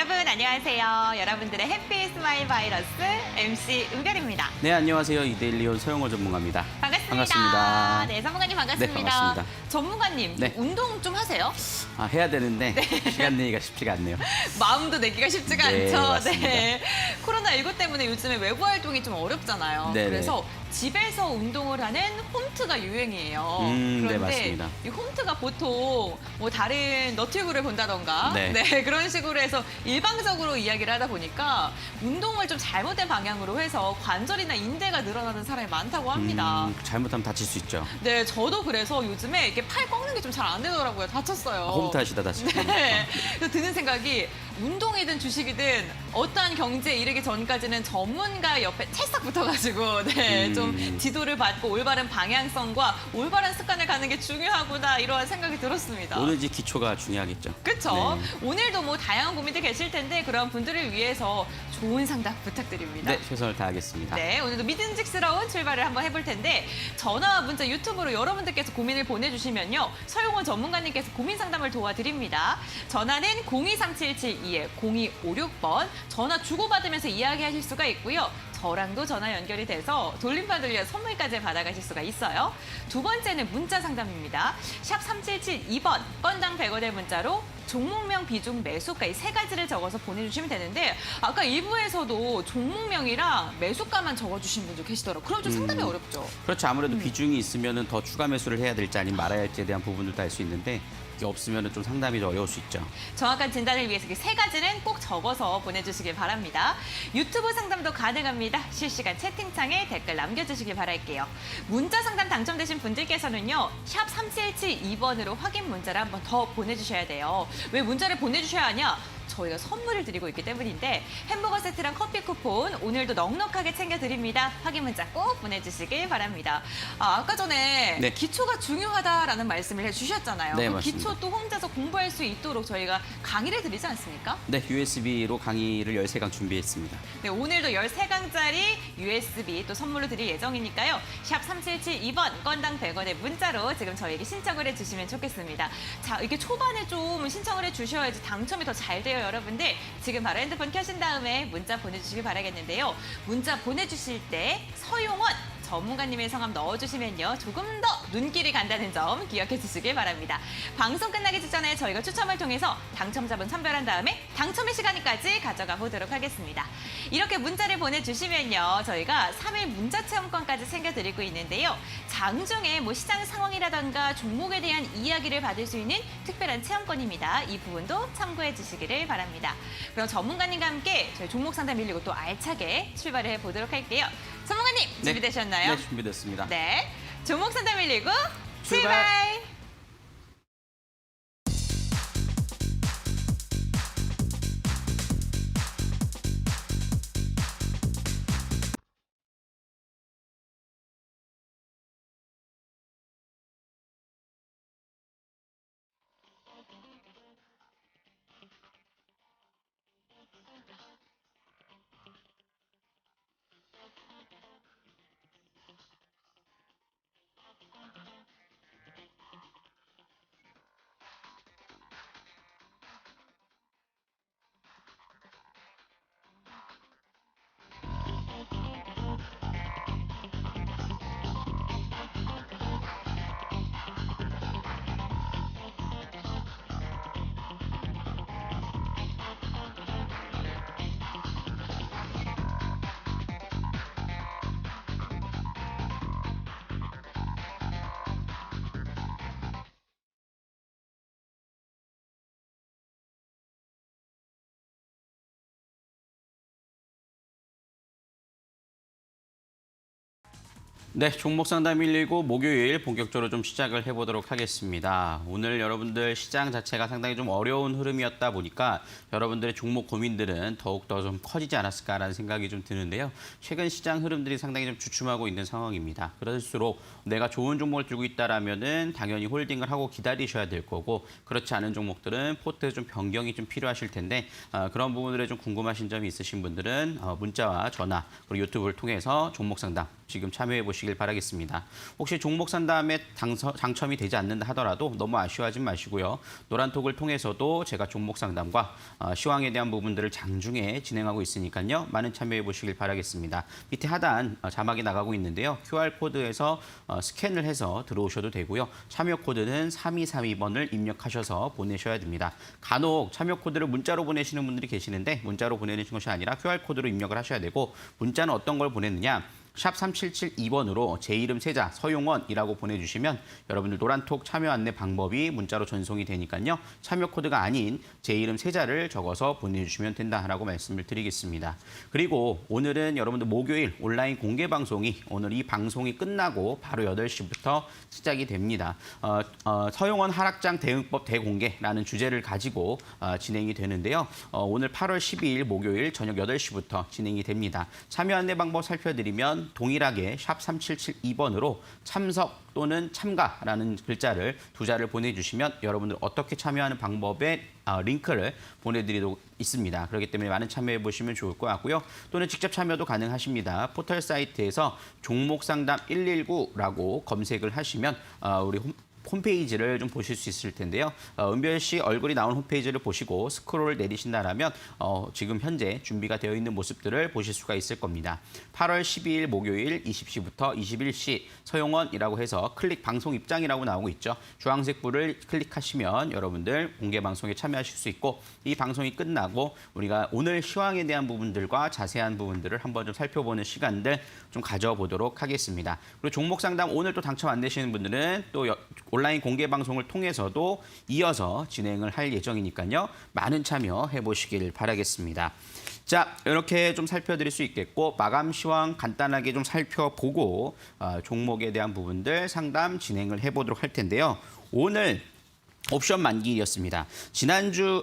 여러분 안녕하세요. 여러분들의 해피 스마일 바이러스 MC 은별입니다. 네, 안녕하세요. 이데일리온 서영호 전문가입니다. 반갑습니다. 반갑습니다. 네, 전문가님 반갑습니다. 네, 반갑습니다. 전문가님, 네. 운동 좀 하세요? 해야 되는데 시간 내기가 쉽지가 않네요. 마음도 내기가 쉽지가 네, 않죠. 맞습니다. 네. 코로나19 때문에 요즘에 외부 활동이 좀 어렵잖아요. 네네. 그래서 집에서 운동을 하는 홈트가 유행이에요. 네, 그런데 맞습니다. 이 홈트가 보통 뭐 다른 너튜브를 본다던가 네. 그런 식으로 해서 일방적으로 이야기를 하다 보니까 운동을 좀 잘못된 방향으로 해서 관절이나 인대가 늘어나는 사람이 많다고 합니다. 잘못하면 다칠 수 있죠. 네, 저도 그래서 요즘에 이렇게 팔 꺾는 게 좀 잘 안 되더라고요. 다쳤어요. 홈트 하시다 다치고. 네. 그래서 드는 생각이 운동이든 주식이든 어떠한 경지에 이르기 전까지는 전문가 옆에 찰싹 붙어가지고 좀 지도를 받고 올바른 방향성과 올바른 습관을 가는 게 중요하구나 이러한 생각이 들었습니다. 오로지 기초가 중요하겠죠. 그렇죠. 네. 오늘도 뭐 다양한 고민들 계실 텐데 그런 분들을 위해서 좋은 상담 부탁드립니다. 네, 최선을 다하겠습니다. 네, 오늘도 믿음직스러운 출발을 한번 해볼 텐데 전화와 문자, 유튜브로 여러분들께서 고민을 보내주시면요. 서용원 전문가님께서 고민 상담을 도와드립니다. 전화는 023772-0256번 전화 주고받으면서 이야기하실 수가 있고요. 저랑도 전화 연결이 돼서 돌림판 돌려 선물까지 받아가실 수가 있어요. 두 번째는 문자 상담입니다. 샵 3772번 건당 100원의 문자로 종목명, 비중, 매수가 이 세 가지를 적어서 보내주시면 되는데 아까 1부에서도 종목명이랑 매수가만 적어주신 분들 계시더라고요. 그럼 좀 상담이 어렵죠. 그렇죠. 아무래도 비중이 있으면 더 추가 매수를 해야 될지 아니면 말아야 할지에 대한 부분들도 알 수 있는데 이게 없으면 좀 상담이 더 어려울 수 있죠. 정확한 진단을 위해서 이 세 가지는 꼭 적어서 보내주시길 바랍니다. 유튜브 상담도 가능합니다. 실시간 채팅창에 댓글 남겨주시길 바랄게요. 문자 상담 당첨되신 분들께서는요. 샵 3772번으로 확인 문자를 한번 더 보내주셔야 돼요. 왜 문자를 보내주셔야 하냐? 저희가 선물을 드리고 있기 때문인데 햄버거 세트랑 커피 쿠폰 오늘도 넉넉하게 챙겨드립니다. 확인 문자 꼭 보내주시길 바랍니다. 아까 전에 네. 기초가 중요하다라는 말씀을 해주셨잖아요. 네, 그 맞습니다. 기초 또 혼자서 공부할 수 있도록 저희가 강의를 드리지 않습니까? 네, USB로 강의를 13강 준비했습니다. 네, 오늘도 13강짜리 USB 또 선물로 드릴 예정이니까요. 샵 3772번 건당 100원의 문자로 지금 저희에게 신청을 해주시면 좋겠습니다. 자, 이게 초반에 좀 신청을 해주셔야지 당첨이 더 잘 돼요, 여러분들. 지금 바로 핸드폰 켜신 다음에 문자 보내주시길 바라겠는데요. 문자 보내주실 때 서용원 전문가님의 성함 넣어주시면요. 조금 더 눈길이 간다는 점 기억해 주시길 바랍니다. 방송 끝나기 직전에 저희가 추첨을 통해서 당첨자분 선별한 다음에 당첨의 시간까지 가져가 보도록 하겠습니다. 이렇게 문자를 보내주시면요. 저희가 3일 문자 체험권까지 챙겨드리고 있는데요. 장중에 뭐 시장 상황이라던가 종목에 대한 이야기를 받을 수 있는 특별한 체험권입니다. 이 부분도 참고해 주시기를 바랍니다. 그럼 전문가님과 함께 저희 종목 상담 119 또 알차게 출발을 해보도록 할게요. 전문가님 준비되셨나요? 네, 준비됐습니다. 네. 종목 상담 119 출발! 출발! 네, 종목 상담 119 목요일 본격적으로 좀 시작을 해보도록 하겠습니다. 오늘 여러분들 시장 자체가 상당히 좀 어려운 흐름이었다 보니까 여러분들의 종목 고민들은 더욱더 좀 커지지 않았을까라는 생각이 좀 드는데요. 최근 시장 흐름들이 상당히 좀 주춤하고 있는 상황입니다. 그럴수록 내가 좋은 종목을 들고 있다라면은 당연히 홀딩을 하고 기다리셔야 될 거고 그렇지 않은 종목들은 포트 좀 변경이 좀 필요하실 텐데 그런 부분들에 좀 궁금하신 점이 있으신 분들은 문자와 전화 그리고 유튜브를 통해서 종목 상담 지금 참여해 보시기 보시길 바라겠습니다. 혹시 종목 산 다음에 당첨이 되지 않는다 하더라도 너무 아쉬워하지 마시고요. 노란톡을 통해서도 제가 종목 상담과 시황에 대한 부분들을 장중에 진행하고 있으니까요. 많은 참여해 보시길 바라겠습니다. 밑에 하단 자막이 나가고 있는데요. QR코드에서 스캔을 해서 들어오셔도 되고요. 참여 코드는 3232번을 입력하셔서 보내셔야 됩니다. 간혹 참여 코드를 문자로 보내시는 분들이 계시는데 문자로 보내는 것이 아니라 QR코드로 입력을 하셔야 되고 문자는 어떤 걸 보내느냐? 샵 3772번으로 제 이름 세자 서용원이라고 보내주시면 여러분들 노란톡 참여 안내 방법이 문자로 전송이 되니까요. 참여 코드가 아닌 제 이름 세자를 적어서 보내주시면 된다라고 말씀을 드리겠습니다. 그리고 오늘은 여러분들 목요일 온라인 공개 방송이 오늘 이 방송이 끝나고 바로 8시부터 시작이 됩니다. 서용원 하락장 대응법 대공개라는 주제를 가지고 진행이 되는데요. 오늘 8월 12일 목요일 저녁 8시부터 진행이 됩니다. 참여 안내 방법 살펴드리면 동일하게 샵 3772번으로 참석 또는 참가라는 글자를 두 자를 보내주시면 여러분들 어떻게 참여하는 방법의 링크를 보내드리도록 있습니다. 그렇기 때문에 많은 참여해 보시면 좋을 것 같고요. 또는 직접 참여도 가능하십니다. 포털 사이트에서 종목상담 119라고 검색을 하시면 우리 홈페이지를 좀 보실 수 있을 텐데요. 은별 씨 얼굴이 나온 홈페이지를 보시고 스크롤 내리신다라면 지금 현재 준비가 되어 있는 모습들을 보실 수가 있을 겁니다. 8월 12일 목요일 20시부터 21시 서용원이라고 해서 클릭 방송 입장이라고 나오고 있죠. 주황색 불을 클릭하시면 여러분들 공개 방송에 참여하실 수 있고 이 방송이 끝나고 우리가 오늘 시황에 대한 부분들과 자세한 부분들을 한번 좀 살펴보는 시간들 좀 가져보도록 하겠습니다. 그리고 종목 상담 오늘 또 당첨 안 되시는 분들은 또 온라인 공개 방송을 통해서도 이어서 진행을 할 예정이니까요. 많은 참여해 보시길 바라겠습니다. 자, 이렇게 좀 살펴드릴 수 있겠고 마감 시황 간단하게 좀 살펴보고 종목에 대한 부분들 상담 진행을 해보도록 할 텐데요. 오늘 옵션 만기일이었습니다.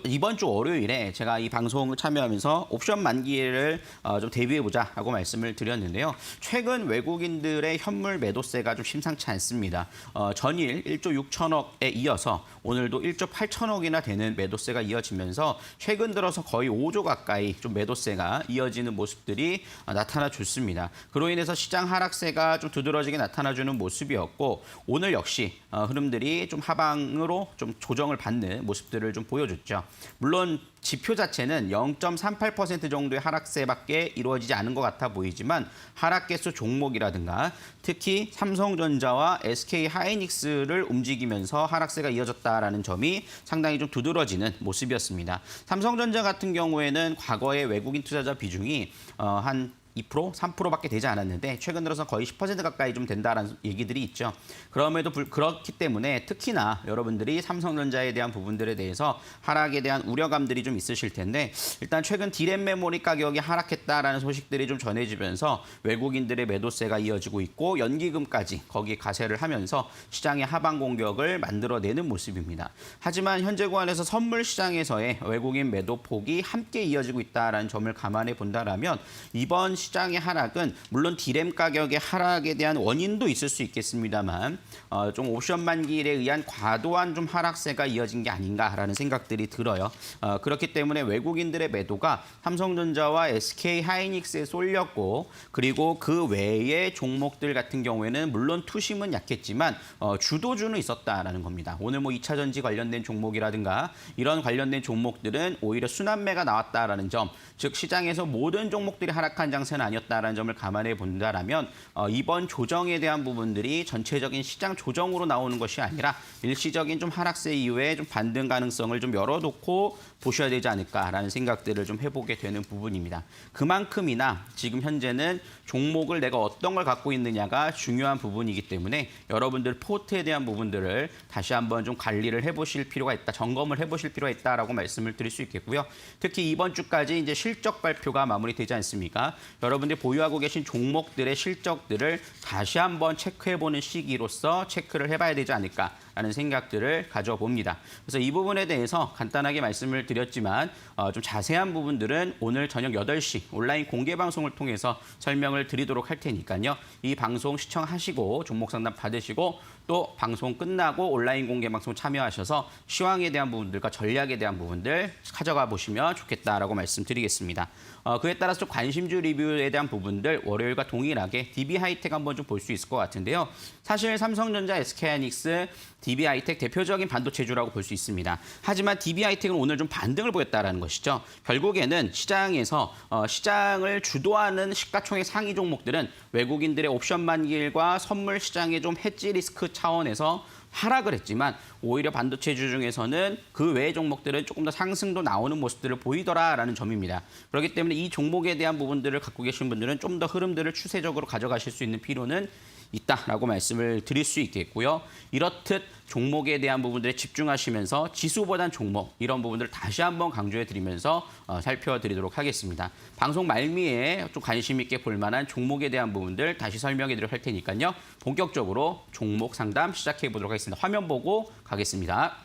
이번 주 월요일에 제가 이 방송을 참여하면서 옵션 만기일을 좀 대비해보자 라고 말씀을 드렸는데요. 최근 외국인들의 현물 매도세가 좀 심상치 않습니다. 전일 1조 6천억에 이어서 오늘도 1조 8천억이나 되는 매도세가 이어지면서 최근 들어서 거의 5조 가까이 좀 매도세가 이어지는 모습들이 나타나 줬습니다. 그로 인해서 시장 하락세가 좀 두드러지게 나타나주는 모습이었고 오늘 역시 흐름들이 좀 하방으로 좀 조정을 받는 모습들을 좀 보여줬죠. 물론 지표 자체는 0.38% 정도의 하락세밖에 이루어지지 않은 것 같아 보이지만 하락 개수 종목이라든가 특히 삼성전자와 SK 하이닉스를 움직이면서 하락세가 이어졌다라는 점이 상당히 좀 두드러지는 모습이었습니다. 삼성전자 같은 경우에는 과거에 외국인 투자자 비중이 한 2%, 3%밖에 되지 않았는데 최근 들어서 거의 10% 가까이 좀 된다라는 얘기들이 있죠. 그렇기 때문에 특히나 여러분들이 삼성전자에 대한 부분들에 대해서 하락에 대한 우려감들이 좀 있으실 텐데 일단 최근 디램 메모리 가격이 하락했다라는 소식들이 좀 전해지면서 외국인들의 매도세가 이어지고 있고 연기금까지 거기에 가세를 하면서 시장의 하방 공격을 만들어내는 모습입니다. 하지만 현재 구간에서 선물 시장에서의 외국인 매도 폭이 함께 이어지고 있다라는 점을 감안해 본다라면 이번 시장의 하락은 물론 디램 가격의 하락에 대한 원인도 있을 수 있겠습니다만 좀 옵션 만기일에 의한 과도한 좀 하락세가 이어진 게 아닌가라는 생각들이 들어요. 그렇기 때문에 외국인들의 매도가 삼성전자와 SK 하이닉스에 쏠렸고 그리고 그 외의 종목들 같은 경우에는 물론 투심은 약했지만 주도주는 있었다라는 겁니다. 오늘 뭐 2차 전지 관련된 종목이라든가 이런 관련된 종목들은 오히려 순환매가 나왔다라는 점, 즉 시장에서 모든 종목들이 하락한 장세는 아니었다라는 점을 감안해 본다라면 이번 조정에 대한 부분들이 전체적인 시장 조정으로 나오는 것이 아니라 일시적인 좀 하락세 이후에 좀 반등 가능성을 좀 열어놓고 보셔야 되지 않을까라는 생각들을 좀 해보게 되는 부분입니다. 그만큼이나 지금 현재는 종목을 내가 어떤 걸 갖고 있느냐가 중요한 부분이기 때문에 여러분들 포트에 대한 부분들을 다시 한번 좀 관리를 해보실 필요가 있다, 점검을 해보실 필요가 있다라고 말씀을 드릴 수 있겠고요. 특히 이번 주까지 이제 실적 발표가 마무리되지 않습니까? 여러분들이 보유하고 계신 종목들의 실적들을 다시 한번 체크해보는 시기로서 체크를 해봐야 되지 않을까. 않을까라는 생각들을 가져봅니다. 그래서 이 부분에 대해서 간단하게 말씀을 드렸지만 좀 자세한 부분들은 오늘 저녁 8시 온라인 공개 방송을 통해서 설명을 드리도록 할 테니까요. 이 방송 시청하시고 종목 상담 받으시고 또 방송 끝나고 온라인 공개 방송 참여하셔서 시황에 대한 부분들과 전략에 대한 부분들 가져가 보시면 좋겠다라고 말씀드리겠습니다. 그에 따라서 좀 관심주 리뷰에 대한 부분들 월요일과 동일하게 DB하이텍 한번 좀 볼 수 있을 것 같은데요. 사실 삼성전자, SK하이닉스, DB하이텍 대표적인 반도체주라고 볼 수 있습니다. 하지만 DB하이텍은 오늘 좀 반등을 보였다는 것이죠. 결국에는 시장에서 시장을 주도하는 시가총액 상위 종목들은 외국인들의 옵션 만기일과 선물 시장의 좀 해지 리스크 차원에서 하락을 했지만 오히려 반도체주 중에서는 그 외의 종목들은 조금 더 상승도 나오는 모습들을 보이더라라는 점입니다. 그렇기 때문에 이 종목에 대한 부분들을 갖고 계신 분들은 좀 더 흐름들을 추세적으로 가져가실 수 있는 필요는 있다라고 말씀을 드릴 수 있겠고요. 이렇듯 종목에 대한 부분들에 집중하시면서 지수보단 종목 이런 부분들을 다시 한번 강조해 드리면서 살펴드리도록 하겠습니다. 방송 말미에 좀 관심 있게 볼 만한 종목에 대한 부분들 다시 설명해 드릴 테니까요. 본격적으로 종목 상담 시작해 보도록 하겠습니다. 화면 보고 가겠습니다.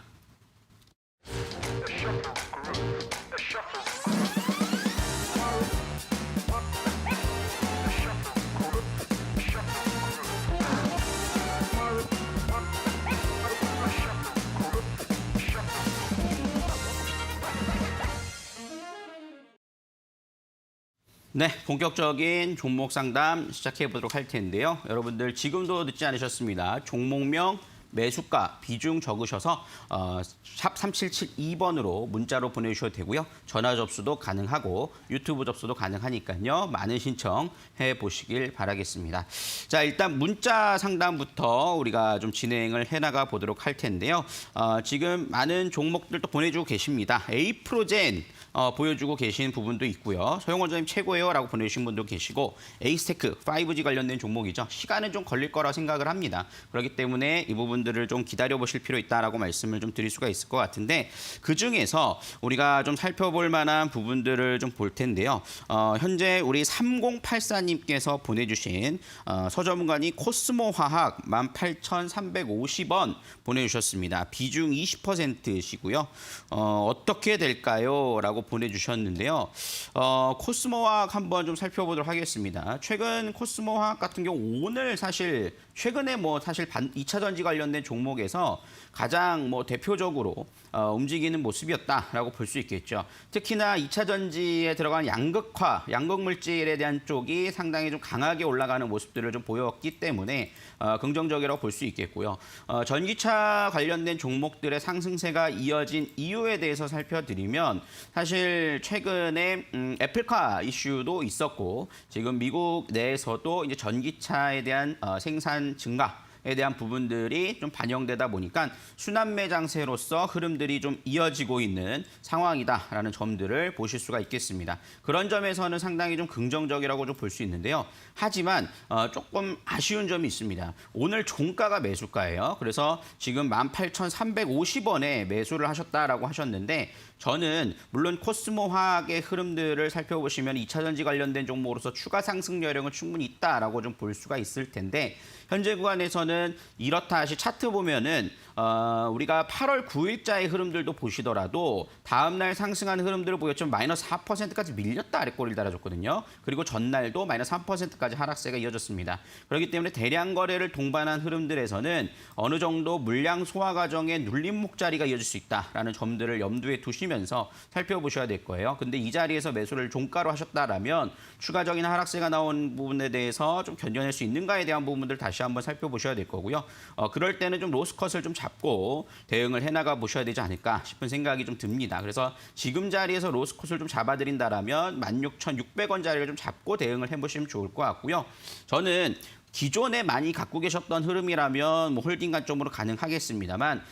네, 본격적인 종목 상담 시작해 보도록 할 텐데요. 여러분들 지금도 늦지 않으셨습니다. 종목명, 매수가, 비중 적으셔서 샵 3772번으로 문자로 보내주셔도 되고요. 전화 접수도 가능하고 유튜브 접수도 가능하니까요. 많은 신청해 보시길 바라겠습니다. 자, 일단 문자 상담부터 우리가 좀 진행을 해나가 보도록 할 텐데요. 지금 많은 종목들도 보내주고 계십니다. A프로젠 보여주고 계신 부분도 있고요. 소영원장님 최고예요 라고 보내주신 분도 계시고 에이스테크 5G 관련된 종목이죠. 시간은 좀 걸릴 거라 생각을 합니다. 그렇기 때문에 이 부분들을 좀 기다려보실 필요 있다라고 말씀을 좀 드릴 수가 있을 것 같은데 그중에서 우리가 좀 살펴볼 만한 부분들을 좀 볼 텐데요. 현재 우리 3084님께서 보내주신 서전문가님 코스모화학 18,350원 보내주셨습니다. 비중 20%시고요. 어떻게 될까요? 라고 보내주셨는데요. 코스모화학 한번 좀 살펴보도록 하겠습니다. 최근 코스모화학 같은 경우 오늘 사실 최근에 사실 2차 전지 관련된 종목에서 가장 대표적으로 움직이는 모습이었다라고 볼 수 있겠죠. 특히나 2차 전지에 들어간 양극화, 양극 물질에 대한 쪽이 상당히 좀 강하게 올라가는 모습들을 좀 보였기 때문에 긍정적이라고 볼 수 있겠고요. 전기차 관련된 종목들의 상승세가 이어진 이유에 대해서 살펴드리면 사실 최근에 애플카 이슈도 있었고 지금 미국 내에서도 이제 전기차에 대한 생산 증가에 대한 부분들이 좀 반영되다 보니까 순환매 장세로서 흐름들이 좀 이어지고 있는 상황이다라는 점들을 보실 수가 있겠습니다. 그런 점에서는 상당히 좀 긍정적이라고 좀 볼 수 있는데요. 하지만 조금 아쉬운 점이 있습니다. 오늘 종가가 매수가예요. 그래서 지금 18,350원에 매수를 하셨다라고 하셨는데 저는 물론 코스모화학의 흐름들을 살펴보시면 2차 전지 관련된 종목으로서 추가 상승 여력은 충분히 있다라고 좀 볼 수가 있을 텐데 현재 구간에서는 이렇다 하시 차트 보면은 우리가 8월 9일자의 흐름들도 보시더라도 다음 날 상승하는 흐름들을 보였지만 마이너스 4%까지 밀렸다 아래꼬리를 달아줬거든요. 그리고 전날도 마이너스 3%까지 하락세가 이어졌습니다. 그렇기 때문에 대량 거래를 동반한 흐름들에서는 어느 정도 물량 소화 과정에 눌림목 자리가 이어질 수 있다라는 점들을 염두에 두시면서 살펴보셔야 될 거예요. 근데 이 자리에서 매수를 종가로 하셨다라면 추가적인 하락세가 나온 부분에 대해서 좀 견뎌낼 수 있는가에 대한 부분들 다시 한번 살펴보셔야 될 거고요. 그럴 때는 좀 로스컷을 좀 잡고 대응을 해나가 보셔야 되지 않을까 싶은 생각이 좀 듭니다. 그래서 지금 자리에서 로스컷을 좀 잡아드린다라면 16,600원 자리를 좀 잡고 대응을 해보시면 좋을 것 같고요. 저는 기존에 많이 갖고 계셨던 흐름이라면 홀딩 관점으로 가능하겠습니다만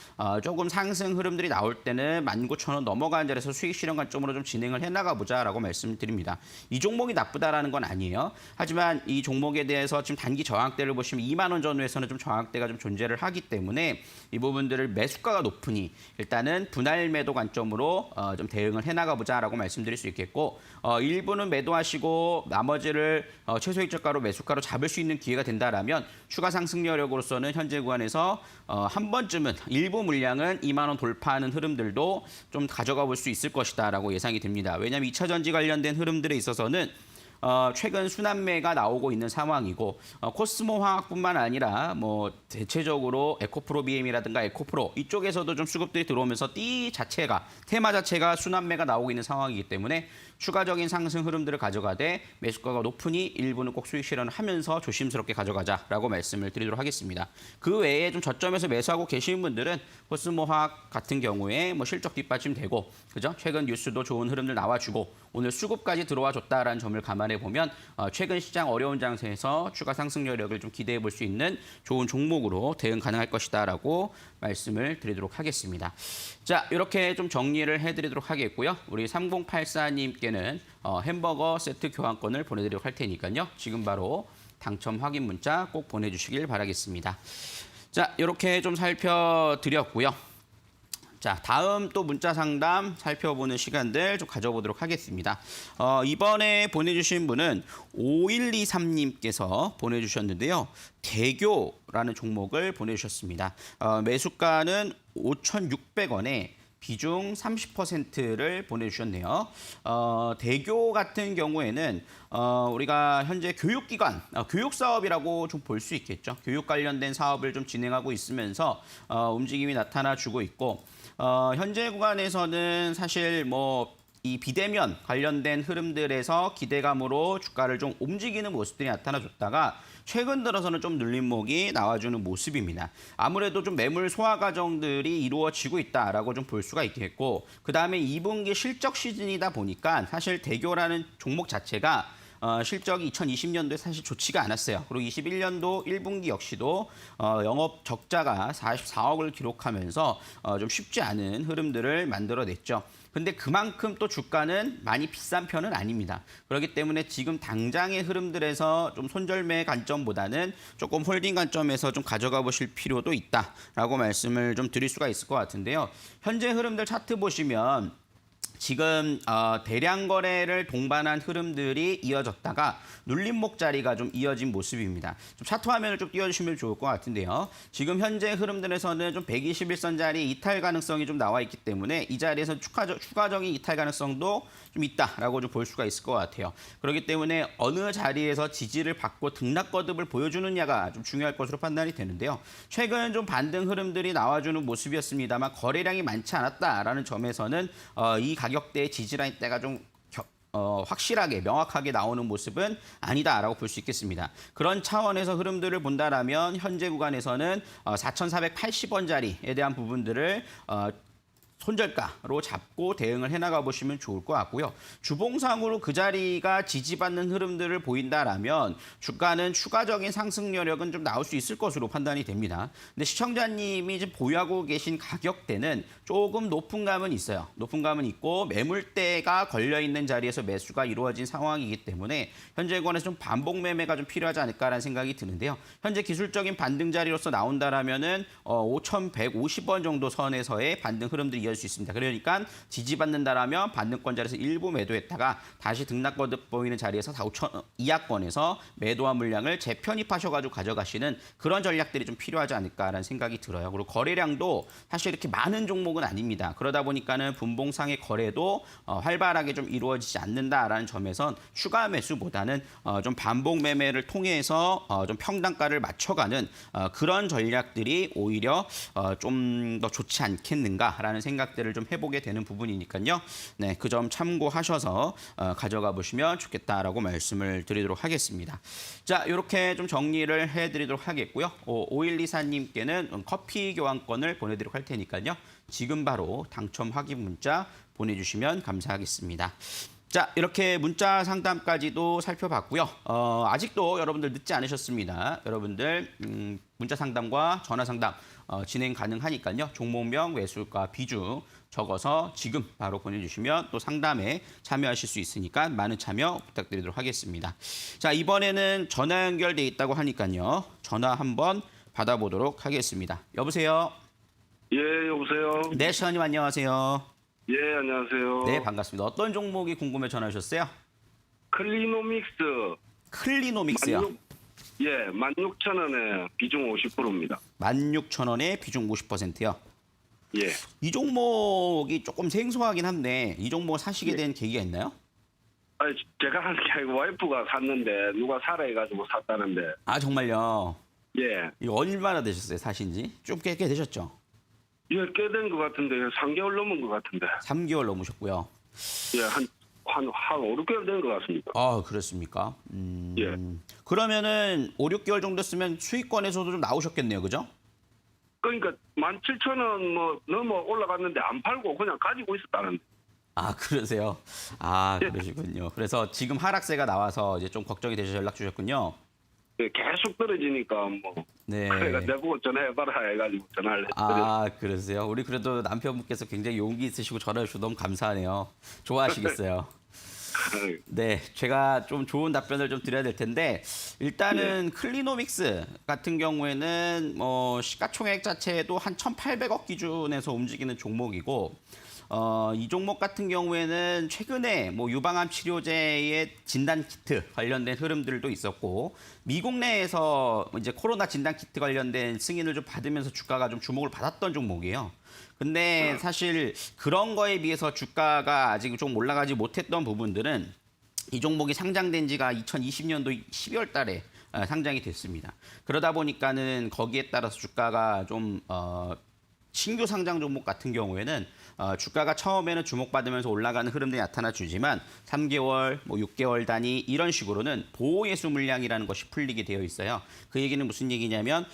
조금 상승 흐름들이 나올 때는 19,000원 넘어가는 자리에서 수익 실현 관점으로 좀 진행을 해나가 보자라고 말씀드립니다. 이 종목이 나쁘다라는 건 아니에요. 하지만 이 종목에 대해서 지금 단기 저항대를 보시면 2만 원 전후에서는 좀 저항대가 좀 존재를 하기 때문에 이 부분들을 매수가가 높으니 일단은 분할 매도 관점으로 좀 대응을 해나가 보자라고 말씀드릴 수 있겠고 일부는 매도하시고 나머지를 최소익 저가로 매수가로 잡을 수 있는 기회가 된다라면 추가 상승 여력으로서는 현재 구간에서 한 번쯤은 일부 물량은 2만 원 돌파하는 흐름들도 좀 가져가 볼 수 있을 것이다라고 예상이 됩니다. 왜냐하면 2차 전지 관련된 흐름들에 있어서는 최근 순환매가 나오고 있는 상황이고 코스모 화학뿐만 아니라 뭐 대체적으로 에코프로 BM이라든가 에코프로 이쪽에서도 좀 수급들이 들어오면서 테마 자체가 순환매가 나오고 있는 상황이기 때문에 추가적인 상승 흐름들을 가져가되 매수가가 높으니 일부는 꼭 수익 실현을 하면서 조심스럽게 가져가자라고 말씀을 드리도록 하겠습니다. 그 외에 좀 저점에서 매수하고 계시는 분들은 코스모 화학 같은 경우에 뭐 실적 뒷받침되고 그죠? 최근 뉴스도 좋은 흐름들 나와주고 오늘 수급까지 들어와 줬다라는 점을 감안해 보면 최근 시장 어려운 장세에서 추가 상승 여력을 좀 기대해 볼 수 있는 좋은 종목으로 대응 가능할 것이다라고 말씀을 드리도록 하겠습니다. 자, 이렇게 좀 정리를 해드리도록 하겠고요. 우리 3084님께는 햄버거 세트 교환권을 보내드리도록 할 테니까요. 지금 바로 당첨 확인 문자 꼭 보내주시길 바라겠습니다. 자, 이렇게 좀 살펴드렸고요. 자, 다음 또 문자 상담 살펴보는 시간들 좀 가져보도록 하겠습니다. 이번에 보내주신 분은 5123님께서 보내주셨는데요. 대교라는 종목을 보내주셨습니다. 매수가는 5,600원에 비중 30%를 보내주셨네요. 대교 같은 경우에는 우리가 현재 교육기관, 교육사업이라고 좀 볼 수 있겠죠. 교육 관련된 사업을 좀 진행하고 있으면서 움직임이 나타나주고 있고 현재 구간에서는 사실 뭐 이 비대면 관련된 흐름들에서 기대감으로 주가를 좀 움직이는 모습들이 나타나줬다가 최근 들어서는 좀 눌림목이 나와주는 모습입니다. 아무래도 좀 매물 소화 과정들이 이루어지고 있다라고 좀 볼 수가 있겠고 그다음에 2분기 실적 시즌이다 보니까 사실 대교라는 종목 자체가 실적이 2020년도에 사실 좋지가 않았어요. 그리고 21년도 1분기 역시도 영업 적자가 44억을 기록하면서 좀 쉽지 않은 흐름들을 만들어냈죠. 근데 그만큼 또 주가는 많이 비싼 편은 아닙니다. 그렇기 때문에 지금 당장의 흐름들에서 좀 손절매 관점보다는 조금 홀딩 관점에서 좀 가져가 보실 필요도 있다라고 말씀을 좀 드릴 수가 있을 것 같은데요. 현재 흐름들 차트 보시면 지금 대량 거래를 동반한 흐름들이 이어졌다가 눌림목 자리가 좀 이어진 모습입니다. 좀 차트 화면을 좀 띄워주시면 좋을 것 같은데요. 지금 현재 흐름들에서는 좀 121선 자리 이탈 가능성이 좀 나와 있기 때문에 이 자리에서 추가적인 이탈 가능성도 좀 있다라고 좀 볼 수가 있을 것 같아요. 그렇기 때문에 어느 자리에서 지지를 받고 등락 거듭을 보여주느냐가 좀 중요할 것으로 판단이 되는데요. 최근 좀 반등 흐름들이 나와주는 모습이었습니다만 거래량이 많지 않았다라는 점에서는 이 가격대의 지지라인 대가 좀 확실하게 명확하게 나오는 모습은 아니다라고 볼 수 있겠습니다. 그런 차원에서 흐름들을 본다라면 현재 구간에서는 4,480원 자리에 대한 부분들을 손절가로 잡고 대응을 해나가 보시면 좋을 것 같고요. 주봉상으로 그 자리가 지지받는 흐름들을 보인다라면 주가는 추가적인 상승 여력은 좀 나올 수 있을 것으로 판단이 됩니다. 근데 시청자님이 지금 보유하고 계신 가격대는 조금 높은 감은 있어요. 높은 감은 있고 매물대가 걸려있는 자리에서 매수가 이루어진 상황이기 때문에 현재 구간에서 좀 반복 매매가 좀 필요하지 않을까라는 생각이 드는데요. 현재 기술적인 반등 자리로서 나온다라면은 5,150원 정도 선에서의 반등 흐름들이 이어질 수 있습니다. 그러니까 지지받는다라면 반등권 자리에서 일부 매도했다가 다시 등락 거듭 보이는 자리에서 4,500원 이하권에서 매도한 물량을 재편입하셔가지고 가져가시는 그런 전략들이 좀 필요하지 않을까라는 생각이 들어요. 그리고 거래량도 사실 이렇게 많은 종목은 아닙니다. 그러다 보니까는 분봉상의 거래도 활발하게 좀 이루어지지 않는다라는 점에선 추가 매수보다는 좀 반복 매매를 통해서 좀 평단가를 맞춰가는 그런 전략들이 오히려 좀 더 좋지 않겠는가라는 생각들을 좀 해보게 되는 부분이니까요. 네, 그 점 참고하셔서 가져가 보시면 좋겠다라고 말씀을 드리도록 하겠습니다. 자, 이렇게 좀 정리를 해드리도록 하겠고요. 5124님께는 커피 교환권을 보내드리도록 할 테니까요. 지금 바로 당첨 확인 문자 보내주시면 감사하겠습니다. 자, 이렇게 문자 상담까지도 살펴봤고요. 아직도 여러분들 늦지 않으셨습니다. 여러분들 문자 상담과 전화 상담 진행 가능하니까요. 종목명, 매수가, 비중 적어서 지금 바로 보내주시면 또 상담에 참여하실 수 있으니까 많은 참여 부탁드리도록 하겠습니다. 자, 이번에는 전화 연결돼 있다고 하니까요. 전화 한번 받아보도록 하겠습니다. 여보세요? 예, 여보세요? 네, 시원님 안녕하세요. 예, 안녕하세요. 네, 반갑습니다. 어떤 종목이 궁금해 전화 주셨어요? 클리노믹스. 클리노믹스요. 예, 16,000원에 비중 50%입니다. 16,000원에 비중 50%요. 예. 이 종목이 조금 생소하긴 한데 이 종목을 사시게 된 계기가 있나요? 아니, 제가 하는 게 아니고 와이프가 샀는데 누가 사라 해가지고 샀다는데. 아, 정말요? 예. 이거 얼마나 되셨어요, 사신지? 좀 꽤 되셨죠? 예, 꽤 된 것 같은데 3개월 넘은 것 같은데. 3개월 넘으셨고요. 예, 한 5, 6개월 된 것 같습니다. 아, 그렇습니까? 예. 그러면은 5, 6개월 정도 쓰면 수익권에서도 좀 나오셨겠네요, 그죠? 그러니까 17,000원 뭐 넘어 올라갔는데 안 팔고 그냥 가지고 있었다는데. 아, 그러세요? 아, 예. 그러시군요. 그래서 지금 하락세가 나와서 이제 좀 걱정이 되셔서 연락 주셨군요. 예, 계속 떨어지니까 뭐. 네. 그러니까 내보고 전화해봐라 해가지고 전화를 했어요. 아, 그러세요? 우리 그래도 남편분께서 굉장히 용기 있으시고 전화 주셔서 너무 감사하네요. 좋아하시겠어요. 네, 제가 좀 좋은 답변을 좀 드려야 될 텐데 일단은 클리노믹스 같은 경우에는 뭐 시가총액 자체도 한 1,800억 기준에서 움직이는 종목이고 이 종목 같은 경우에는 최근에 뭐 유방암 치료제의 진단 키트 관련된 흐름들도 있었고 미국 내에서 이제 코로나 진단 키트 관련된 승인을 좀 받으면서 주가가 좀 주목을 받았던 종목이에요. 근데 사실 그런 거에 비해서 주가가 아직 좀 올라가지 못했던 부분들은 이 종목이 상장된 지가 2020년도 12월 달에 상장이 됐습니다. 그러다 보니까는 거기에 따라서 주가가 좀 신규 상장 종목 같은 경우에는 주가가 처음에는 주목받으면서 올라가는 흐름들이 나타나 주지만 3개월, 뭐 6개월 단위 이런 식으로는 보호예수 물량이라는 것이 풀리게 되어 있어요. 그 얘기는 무슨 얘기냐면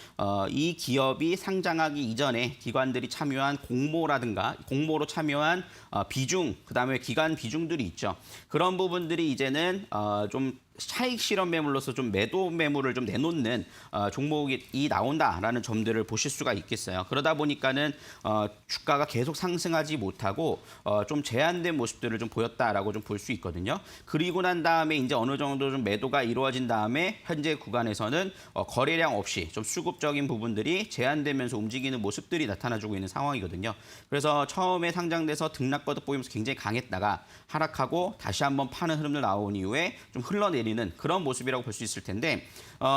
이 기업이 상장하기 이전에 기관들이 참여한 공모라든가 공모로 참여한 비중, 그다음에 기간 비중들이 있죠. 그런 부분들이 이제는 좀 차익 실현 매물로서 좀 매도 매물을 좀 내놓는 종목이 나온다라는 점들을 보실 수가 있겠어요. 그러다 보니까는 주가가 계속 상승하지 못하고 좀 제한된 모습들을 좀 보였다라고 좀 볼 수 있거든요. 그리고 난 다음에 이제 어느 정도 좀 매도가 이루어진 다음에 현재 구간에서는 거래량 없이 좀 수급적인 부분들이 제한되면서 움직이는 모습들이 나타나주고 있는 상황이거든요. 그래서 처음에 상장돼서 등락거듭 보이면서 굉장히 강했다가 하락하고 다시 한번 파는 흐름들 나온 이후에 좀 흘러내리는 그런 모습이라고 볼 수 있을 텐데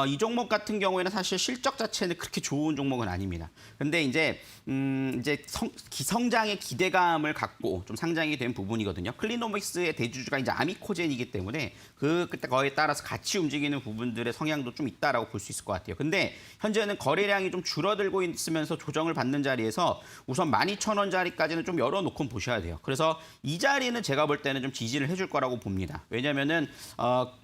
이 종목 같은 경우에는 사실 실적 자체는 그렇게 좋은 종목은 아닙니다. 근데 이제 성장의 기대감을 갖고 좀 상장이 된 부분이거든요. 클리노믹스의 대주주가 이제 아미코젠이기 때문에 그거에 따라서 같이 움직이는 부분들의 성향도 좀 있다라고 볼 수 있을 것 같아요. 근데 현재는 거래량이 좀 줄어들고 있으면서 조정을 받는 자리에서 우선 12,000원짜리까지는 좀 열어놓고 보셔야 돼요. 그래서 이 자리는 제가 볼 때는 좀 지지를 해줄 거라고 봅니다. 왜냐면은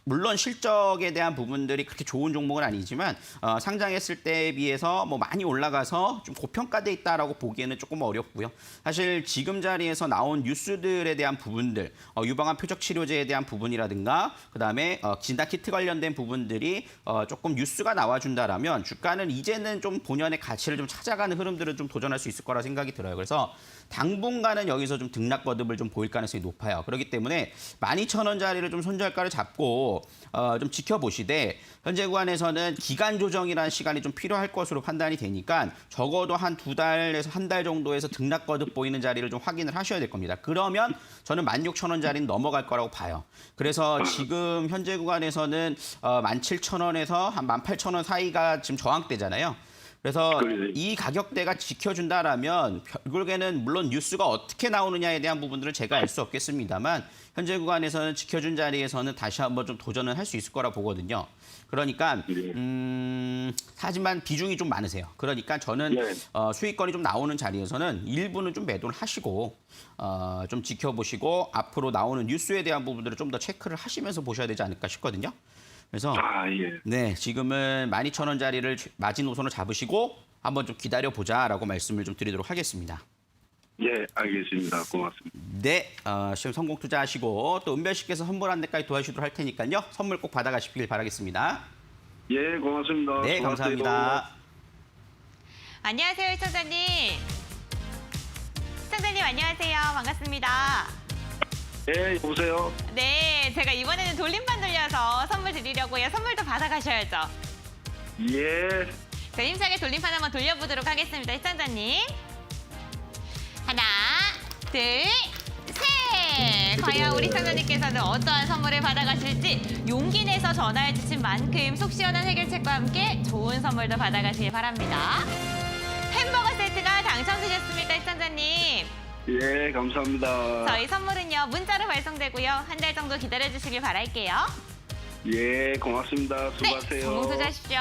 물론 실적에 대한 부분들이 그렇게 좋은 종목은 아니지만 상장했을 때에 비해서 뭐 많이 올라가서 좀 고평가돼 있다라고 보기에는 조금 어렵고요. 사실 지금 자리에서 나온 뉴스들에 대한 부분들, 유방암 표적 치료제에 대한 부분이라든가 그다음에 진단 키트 관련된 부분들이 조금 뉴스가 나와준다라면 주가는 이제는 좀 본연의 가치를 좀 찾아가는 흐름들을 좀 도전할 수 있을 거라 생각이 들어요. 그래서 당분간은 여기서 좀 등락거듭을 좀 보일 가능성이 높아요. 그렇기 때문에 12,000원짜리를 좀 손절가를 잡고 좀 지켜보시되 현재 구간에서는 기간 조정이라는 시간이 좀 필요할 것으로 판단이 되니까 적어도 한 2달에서 한 달 정도에서 등락거듭 보이는 자리를 좀 확인을 하셔야 될 겁니다. 그러면 저는 16,000원짜리는 넘어갈 거라고 봐요. 그래서 지금 현재 구간에서는 17,000원에서 한 18,000원 사이가 지금 저항대잖아요. 그래서 이 가격대가 지켜준다라면 결국에는 물론 뉴스가 어떻게 나오느냐에 대한 부분들은 제가 알 수 없겠습니다만 현재 구간에서는 지켜준 자리에서는 다시 한번 좀 도전을 할 수 있을 거라 보거든요. 그러니까 하지만 비중이 좀 많으세요. 그러니까 저는 수익권이 좀 나오는 자리에서는 일부는 좀 매도를 하시고 좀 지켜보시고 앞으로 나오는 뉴스에 대한 부분들을 좀 더 체크를 하시면서 보셔야 되지 않을까 싶거든요. 그래서 네, 지금은 12,000원짜리를 마지노선을 잡으시고 한번 좀 기다려보자라고 말씀을 좀 드리도록 하겠습니다. 예, 알겠습니다. 고맙습니다. 네, 시험 성공 투자하시고 또 은별 씨께서 선물 안내까지 도와주도록 할 테니까요. 선물 꼭 받아가시길 바라겠습니다. 예, 고맙습니다. 네, 감사합니다. 안녕하세요, 시청자님. 시청자님 안녕하세요. 반갑습니다. 예, 여보세요. 네, 제가 이번에는 돌림판 돌려서 선물 드리려고요. 선물도 받아가셔야죠. 예. 자, 힘차게 돌림판 한번 돌려보도록 하겠습니다, 시청자님. 하나, 둘, 셋! 과연 우리 시청자님께서는 어떠한 선물을 받아가실지 용기 내서 전화해 주신 만큼 속 시원한 해결책과 함께 좋은 선물도 받아가시길 바랍니다. 햄버거 세트가 당첨되셨습니다, 시청자님. 예, 감사합니다. 저희 선물은요, 문자로 발송되고요. 한 달 정도 기다려주시길 바랄게요. 예, 고맙습니다. 수고하세요. 네, 전공 투자하십시오.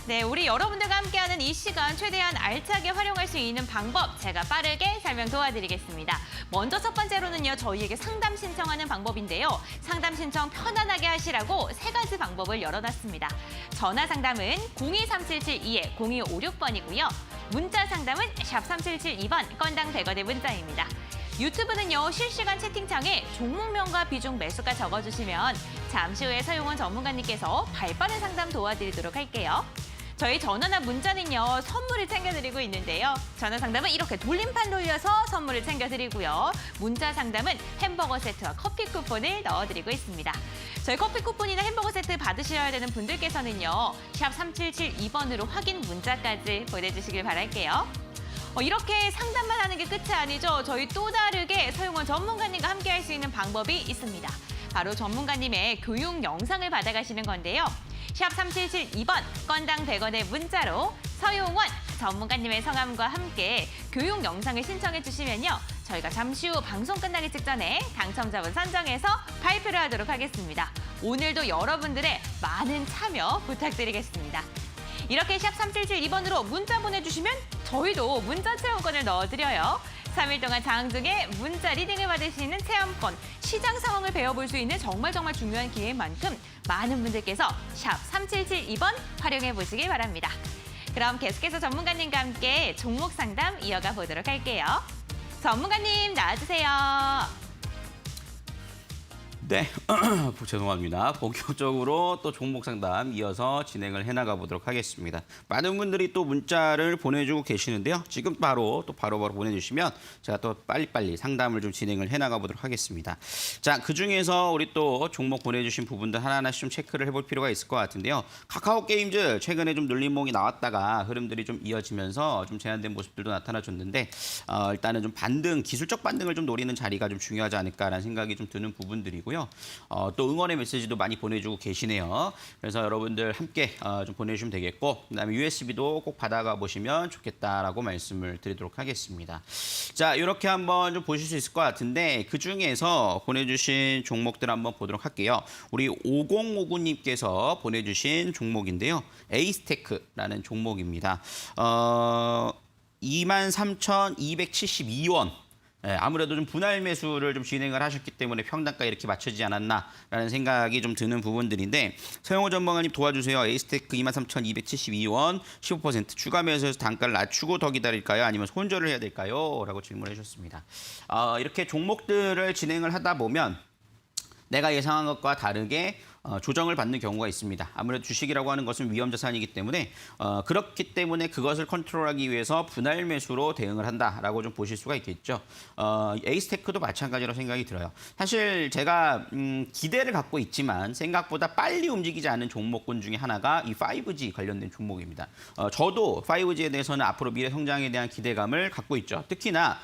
네, 우리 여러분들과 함께하는 이 시간 최대한 알차게 활용할 수 있는 방법 제가 빠르게 설명 도와드리겠습니다. 먼저 첫 번째로는요, 저희에게 상담 신청하는 방법인데요. 상담 신청 편안하게 하시라고 3가지 방법을 열어놨습니다. 전화 상담은 023772-0256번이고요. 문자 상담은 샵 3772번, 건당 100원의 문자입니다. 유튜브는요, 실시간 채팅창에 종목명과 비중 매수가 적어주시면 잠시 후에 서용원 전문가님께서 발빠른 상담 도와드리도록 할게요. 저희 전화나 문자는요, 선물을 챙겨드리고 있는데요. 전화 상담은 이렇게 돌림판 돌려서 선물을 챙겨드리고요. 문자 상담은 햄버거 세트와 커피 쿠폰을 넣어드리고 있습니다. 저희 커피 쿠폰이나 햄버거 세트 받으셔야 되는 분들께서는요, 샵 3772번으로 확인 문자까지 보내주시길 바랄게요. 이렇게 상담만 하는 게 끝이 아니죠. 저희 또 다르게 서용원 전문가님과 함께 할 수 있는 방법이 있습니다. 바로 전문가님의 교육 영상을 받아가시는 건데요. 샵 3772번, 건당 100원의 문자로 서용원 전문가님의 성함과 함께 교육 영상을 신청해 주시면요. 저희가 잠시 후 방송 끝나기 직전에 당첨자분 선정해서 발표를 하도록 하겠습니다. 오늘도 여러분들의 많은 참여 부탁드리겠습니다. 이렇게 샵 3772번으로 문자 보내주시면 저희도 문자 체험권을 넣어드려요. 3일 동안 장중에 문자 리딩을 받을 수 있는 체험권, 시장 상황을 배워볼 수 있는 정말 중요한 기회인 만큼 많은 분들께서 샵 3772번 활용해 보시길 바랍니다. 그럼 계속해서 전문가님과 함께 종목 상담 이어가 보도록 할게요. 전문가님 나와주세요. 네, 죄송합니다. 본격적으로 또 종목 상담 이어서 진행을 해나가 보도록 하겠습니다. 많은 분들이 또 문자를 보내주고 계시는데요. 지금 바로 보내주시면 제가 또 빨리빨리 상담을 좀 진행을 해나가 보도록 하겠습니다. 자, 그중에서 우리 또 종목 보내주신 부분들 하나하나씩 좀 체크를 해볼 필요가 있을 것 같은데요. 카카오 게임즈 최근에 좀 눌림목이 나왔다가 흐름들이 좀 이어지면서 좀 제한된 모습들도 나타나줬는데 일단은 좀 기술적 반등을 좀 노리는 자리가 좀 중요하지 않을까라는 생각이 좀 드는 부분들이고요. 또 응원의 메시지도 많이 보내주고 계시네요. 그래서 여러분들 함께 좀 보내주시면 되겠고, 그다음에 USB도 꼭 받아가 보시면 좋겠다라고 말씀을 드리도록 하겠습니다. 자, 이렇게 한번 좀 보실 수 있을 것 같은데 그 중에서 보내주신 종목들 한번 보도록 할게요. 우리 5059님께서 보내주신 종목인데요. 에이스테크라는 종목입니다. 23,272원. 네, 아무래도 좀 분할 매수를 좀 진행을 하셨기 때문에 평단가 이렇게 맞춰지지 않았나라는 생각이 좀 드는 부분들인데, 서영호 전문가님 도와주세요. 에이스테크 23,272원 15% 추가 매수해서 단가를 낮추고 더 기다릴까요? 아니면 손절을 해야 될까요? 라고 질문해 주셨습니다. 이렇게 종목들을 진행을 하다 보면 내가 예상한 것과 다르게 조정을 받는 경우가 있습니다. 아무래도 주식이라고 하는 것은 위험 자산이기 때문에 그렇기 때문에 그것을 컨트롤하기 위해서 분할 매수로 대응을 한다라고 좀 보실 수가 있겠죠. 에이스테크도 마찬가지로 생각이 들어요. 사실 제가 기대를 갖고 있지만 생각보다 빨리 움직이지 않은 종목군 중에 하나가 이 5G 관련된 종목입니다. 저도 5G에 대해서는 앞으로 미래 성장에 대한 기대감을 갖고 있죠. 특히나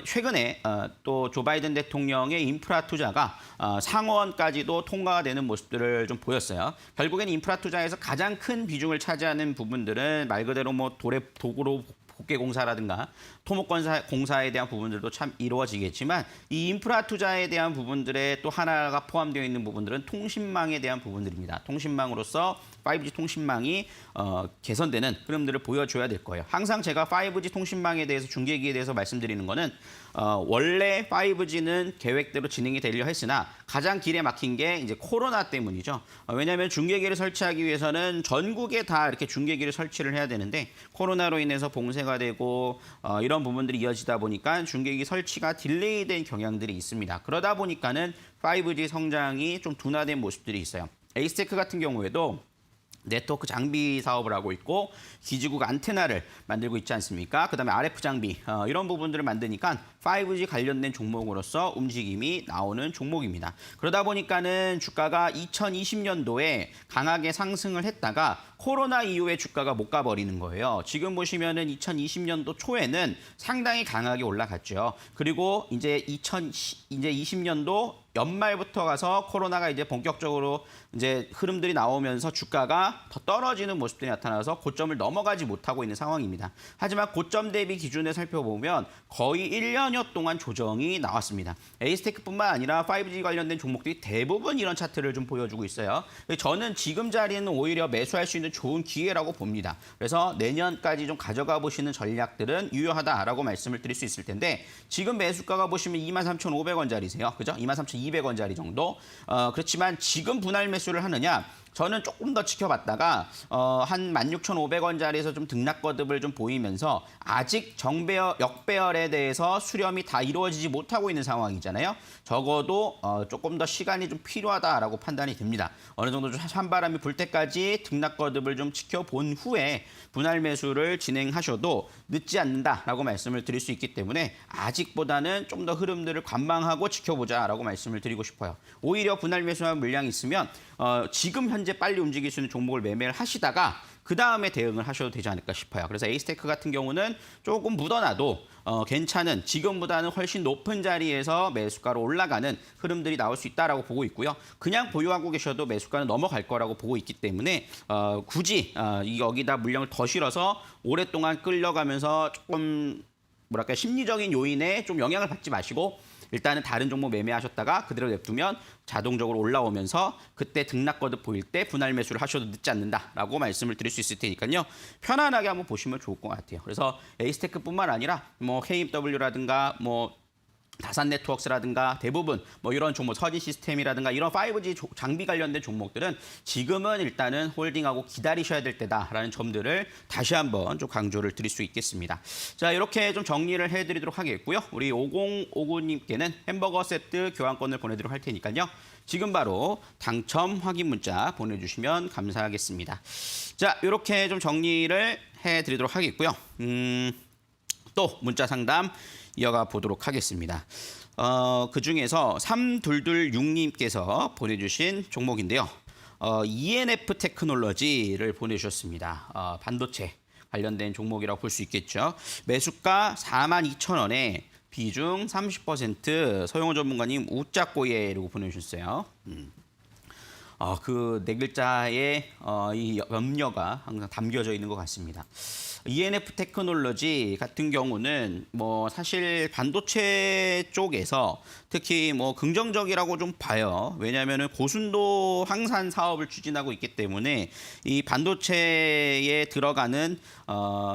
최근에 또 조 바이든 대통령의 인프라 투자가 상원까지도 통과가 되는 모습들을 좀 보였어요. 결국에는 인프라 투자에서 가장 큰 비중을 차지하는 부분들은 말 그대로 뭐 도로 복개공사라든가 토목공사에 대한 부분들도 참 이루어지겠지만, 이 인프라 투자에 대한 부분들에 또 하나가 포함되어 있는 부분들은 통신망에 대한 부분들입니다. 통신망으로서 5G 통신망이 개선되는 흐름들을 보여줘야 될 거예요. 항상 제가 5G 통신망에 대해서 중계기에 대해서 말씀드리는 거는 원래 5G는 계획대로 진행이 되려 했으나 가장 길에 막힌 게 이제 코로나 때문이죠. 왜냐하면 중계기를 설치하기 위해서는 전국에 다 이렇게 중계기를 설치를 해야 되는데 코로나로 인해서 봉쇄가 되고 이런 부분들이 이어지다 보니까 중계기 설치가 딜레이된 경향들이 있습니다. 그러다 보니까는 5G 성장이 좀 둔화된 모습들이 있어요. 에이스테크 같은 경우에도 네트워크 장비 사업을 하고 있고 기지국 안테나를 만들고 있지 않습니까? 그다음에 RF 장비 이런 부분들을 만드니까 5G 관련된 종목으로서 움직임이 나오는 종목입니다. 그러다 보니까는 주가가 2020년도에 강하게 상승을 했다가 코로나 이후에 주가가 못 가버리는 거예요. 지금 보시면은 2020년도 초에는 상당히 강하게 올라갔죠. 그리고 이제 2020년도 연말부터 가서 코로나가 이제 본격적으로 이제 흐름들이 나오면서 주가가 더 떨어지는 모습들이 나타나서 고점을 넘어가지 못하고 있는 상황입니다. 하지만 고점 대비 기준에 살펴보면 거의 1년여 동안 조정이 나왔습니다. 에이스테크뿐만 아니라 5G 관련된 종목들이 대부분 이런 차트를 좀 보여주고 있어요. 저는 지금 자리는 오히려 매수할 수 있는 좋은 기회라고 봅니다. 그래서 내년까지 좀 가져가 보시는 전략들은 유효하다라고 말씀을 드릴 수 있을 텐데 지금 매수가가 보시면 23,500원짜리세요. 그죠? 23,200원짜리 정도. 그렇지만 지금 분할 매수를 하느냐? 저는 조금 더 지켜봤다가 한 16,500원짜리에서 좀 등락거듭을 좀 보이면서 아직 역배열에 대해서 수렴이 다 이루어지지 못하고 있는 상황이잖아요. 적어도 조금 더 시간이 좀 필요하다라고 판단이 됩니다. 어느 정도 좀 찬바람이 불 때까지 등락거듭을 좀 지켜본 후에 분할 매수를 진행하셔도 늦지 않는다라고 말씀을 드릴 수 있기 때문에 아직보다는 좀 더 흐름들을 관망하고 지켜보자라고 말씀을 드리고 싶어요. 오히려 분할 매수한 물량이 있으면 지금 현재 빨리 움직일 수 있는 종목을 매매를 하시다가 그 다음에 대응을 하셔도 되지 않을까 싶어요. 그래서 에이스테크 같은 경우는 조금 묻어놔도 괜찮은 지금보다는 훨씬 높은 자리에서 매수가로 올라가는 흐름들이 나올 수 있다라고 보고 있고요. 그냥 보유하고 계셔도 매수가는 넘어갈 거라고 보고 있기 때문에 굳이 여기다 물량을 더 실어서 오랫동안 끌려가면서 조금 뭐랄까 심리적인 요인에 좀 영향을 받지 마시고 일단은 다른 종목 매매하셨다가 그대로 냅두면 자동적으로 올라오면서 그때 등락거듭 보일 때 분할 매수를 하셔도 늦지 않는다라고 말씀을 드릴 수 있을 테니까요. 편안하게 한번 보시면 좋을 것 같아요. 그래서 에이스테크뿐만 아니라 뭐 KMW라든가 뭐 다산 네트워크스라든가 대부분 뭐 이런 종목 서진 시스템이라든가 이런 5G 장비 관련된 종목들은 지금은 일단은 홀딩하고 기다리셔야 될 때다라는 점들을 다시 한번 좀 강조를 드릴 수 있겠습니다. 자, 이렇게 좀 정리를 해드리도록 하겠고요. 우리 5059님께는 햄버거 세트 교환권을 보내드리도록 할 테니까요. 지금 바로 당첨 확인 문자 보내주시면 감사하겠습니다. 자, 이렇게 좀 정리를 해드리도록 하겠고요. 또 문자 상담 이어가 보도록 하겠습니다. 그중에서 3226님께서 보내주신 종목인데요. ENF 테크놀로지를 보내주셨습니다. 반도체 관련된 종목이라고 볼 수 있겠죠. 매수가 42,000원에 비중 30% 서영호 전문가님 우짜꼬예라고 보내주셨어요. 그 네 글자의 이 염려가 항상 담겨져 있는 것 같습니다. ENF 테크놀로지 같은 경우는 뭐 사실 반도체 쪽에서 특히 뭐 긍정적이라고 좀 봐요. 왜냐하면은 고순도 항산 사업을 추진하고 있기 때문에 이 반도체에 들어가는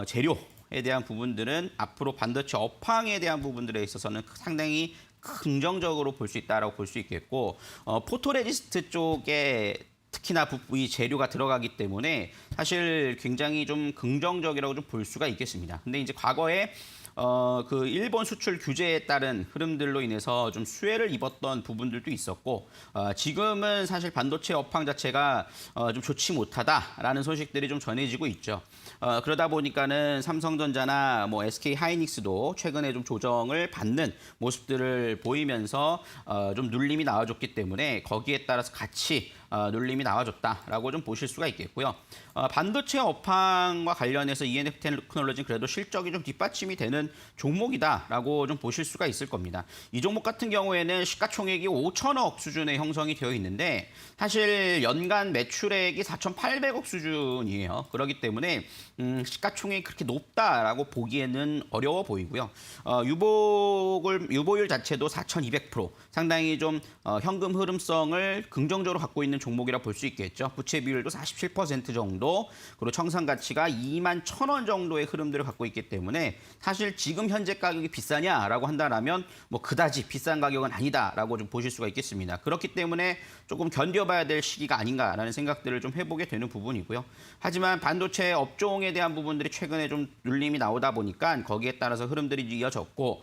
재료에 대한 부분들은 앞으로 반도체 업황에 대한 부분들에 있어서는 상당히 긍정적으로 볼 수 있다라고 볼 수 있겠고 포토레지스트 쪽에 특히나 이 재료가 들어가기 때문에 사실 굉장히 좀 긍정적이라고 좀 볼 수가 있겠습니다. 근데 이제 과거에 그 일본 수출 규제에 따른 흐름들로 인해서 좀 수혜를 입었던 부분들도 있었고 지금은 사실 반도체 업황 자체가 좀 좋지 못하다라는 소식들이 좀 전해지고 있죠. 그러다 보니까는 삼성전자나 뭐 SK 하이닉스도 최근에 좀 조정을 받는 모습들을 보이면서 좀 눌림이 나와줬기 때문에 거기에 따라서 같이 눌림이 나와줬다라고 좀 보실 수가 있겠고요. 반도체 업황과 관련해서 ENF 테크놀로지는 그래도 실적이 좀 뒷받침이 되는 종목이다라고 좀 보실 수가 있을 겁니다. 이 종목 같은 경우에는 시가총액이 5천억 수준의 형성이 되어 있는데 사실 연간 매출액이 4,800억 수준이에요. 그렇기 때문에 시가총액이 그렇게 높다라고 보기에는 어려워 보이고요. 유보율 자체도 4,200% 상당히 좀 현금 흐름성을 긍정적으로 갖고 있는 종목이라 볼 수 있겠죠. 부채 비율도 47% 정도, 그리고 청산 가치가 21,000원 정도의 흐름들을 갖고 있기 때문에 사실 지금 현재 가격이 비싸냐라고 한다면 뭐 그다지 비싼 가격은 아니다라고 좀 보실 수가 있겠습니다. 그렇기 때문에 조금 견뎌봐야 될 시기가 아닌가라는 생각들을 좀 해보게 되는 부분이고요. 하지만 반도체 업종에 대한 부분들이 최근에 좀 눌림이 나오다 보니까 거기에 따라서 흐름들이 이어졌고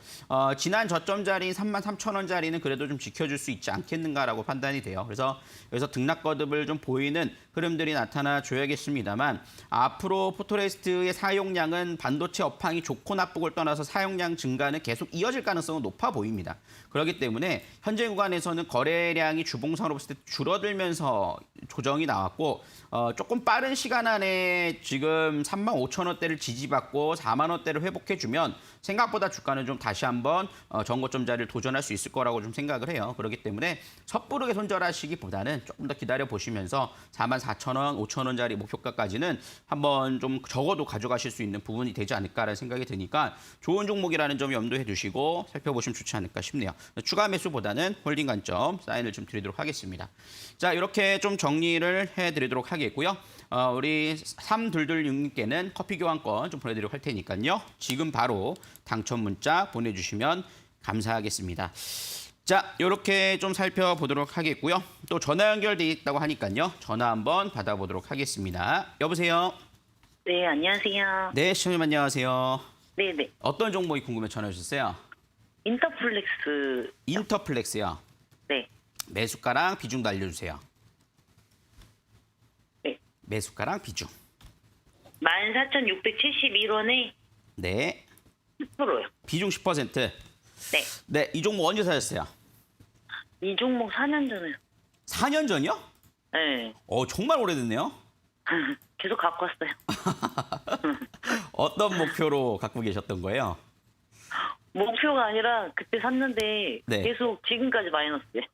지난 저점 자리인 33,000원짜리는 그래도 좀 지켜줄 수 있지 않겠는가라고 판단이 돼요. 그래서 여기서 등락 거듭을 좀 보이는 흐름들이 나타나 줘야겠습니다만 앞으로 포토레스트의 사용량은 반도체 업황이 좋고 나쁘고를 떠나서 사용량 증가는 계속 이어질 가능성은 높아 보입니다. 그렇기 때문에 현재 구간에서는 거래량이 주봉선으로 봤을 때 줄어들면서 조정이 나왔고 조금 빠른 시간 안에 지금 35,000원대를 지지받고 4만 원대를 회복해주면 생각보다 주가는 좀 다시 한번 전고점 자리를 도전할 수 있을 거라고 좀 생각을 해요. 그렇기 때문에 섣부르게 손절하시기보다는 조금 더 기다려 보시면서 44,000원, 5,000원짜리 목표가까지는 한번 좀 적어도 가져가실 수 있는 부분이 되지 않을까라는 생각이 드니까 좋은 종목이라는 점 염두해 두시고 살펴보시면 좋지 않을까 싶네요. 추가 매수보다는 홀딩 관점 사인을 좀 드리도록 하겠습니다. 자, 이렇게 좀 정리를 해드리도록 하겠고요. 우리 3226님께는 커피 교환권 좀 보내드리도록 할 테니까요. 지금 바로 당첨 문자 보내주시면 감사하겠습니다. 자, 이렇게 좀 살펴보도록 하겠고요. 또 전화 연결돼 있다고 하니까요. 전화 한번 받아보도록 하겠습니다. 여보세요? 네, 안녕하세요. 네, 시청자님 안녕하세요. 네네. 어떤 종목이 궁금해 전화 주셨어요? 인터플렉스. 인터플렉스요. 네. 매수가랑 비중도 알려주세요. 네. 매수가랑 비중. 14,671원에 네. 10%요. 비중 10%. 네. 네, 이 종목 언제 사셨어요? 이 종목 4년 전에요. 4년 전이요? 네. 정말 오래됐네요. 계속 갖고 왔어요. 어떤 목표로 갖고 계셨던 거예요? 목표가 아니라 그때 샀는데 네. 계속 지금까지 마이너스예요.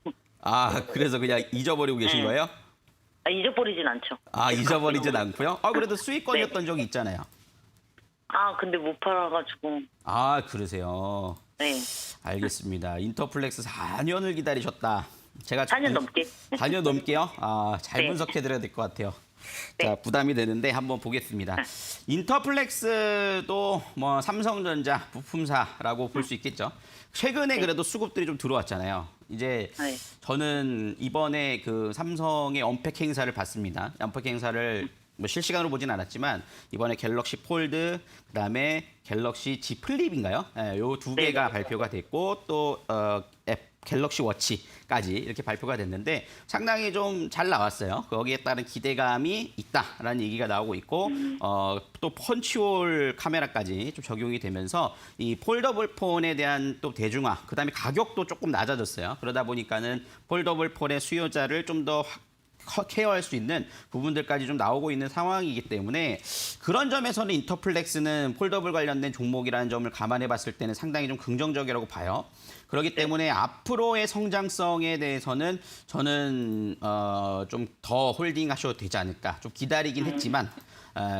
아, 그래서 그냥 잊어버리고 계신 네. 거예요? 아, 잊어버리진 않죠. 아, 잊어버리진 않고요? 그래도 수익권이었던 적이 있잖아요. 아, 근데 못 팔아가지고. 아, 그러세요. 네. 알겠습니다. 인터플렉스 4년을 기다리셨다. 제가 4년 넘게. 4년 넘게요? 잘 네. 분석해드려야 될 것 같아요. 네. 자, 부담이 되는데 한번 보겠습니다. 인터플렉스도 뭐 삼성전자 부품사라고 볼 수 있겠죠. 최근에 그래도 수급들이 좀 들어왔잖아요. 이제 네. 저는 이번에 그 삼성의 언팩 행사를 봤습니다. 언팩 행사를 뭐 실시간으로 보진 않았지만 이번에 갤럭시 폴드, 그다음에 갤럭시 Z 플립인가요? 요 두 개가 발표가 됐고 또 갤럭시 워치까지 이렇게 발표가 됐는데 상당히 좀 잘 나왔어요. 거기에 따른 기대감이 있다라는 얘기가 나오고 있고 또 펀치홀 카메라까지 좀 적용이 되면서 이 폴더블 폰에 대한 또 대중화, 그다음에 가격도 조금 낮아졌어요. 그러다 보니까는 폴더블 폰의 수요자를 좀 더 케어할 수 있는 부분들까지 좀 나오고 있는 상황이기 때문에 그런 점에서는 인터플렉스는 폴더블 관련된 종목이라는 점을 감안해 봤을 때는 상당히 좀 긍정적이라고 봐요. 그렇기 때문에 앞으로의 성장성에 대해서는 저는 좀 더 홀딩하셔도 되지 않을까. 좀 기다리긴 했지만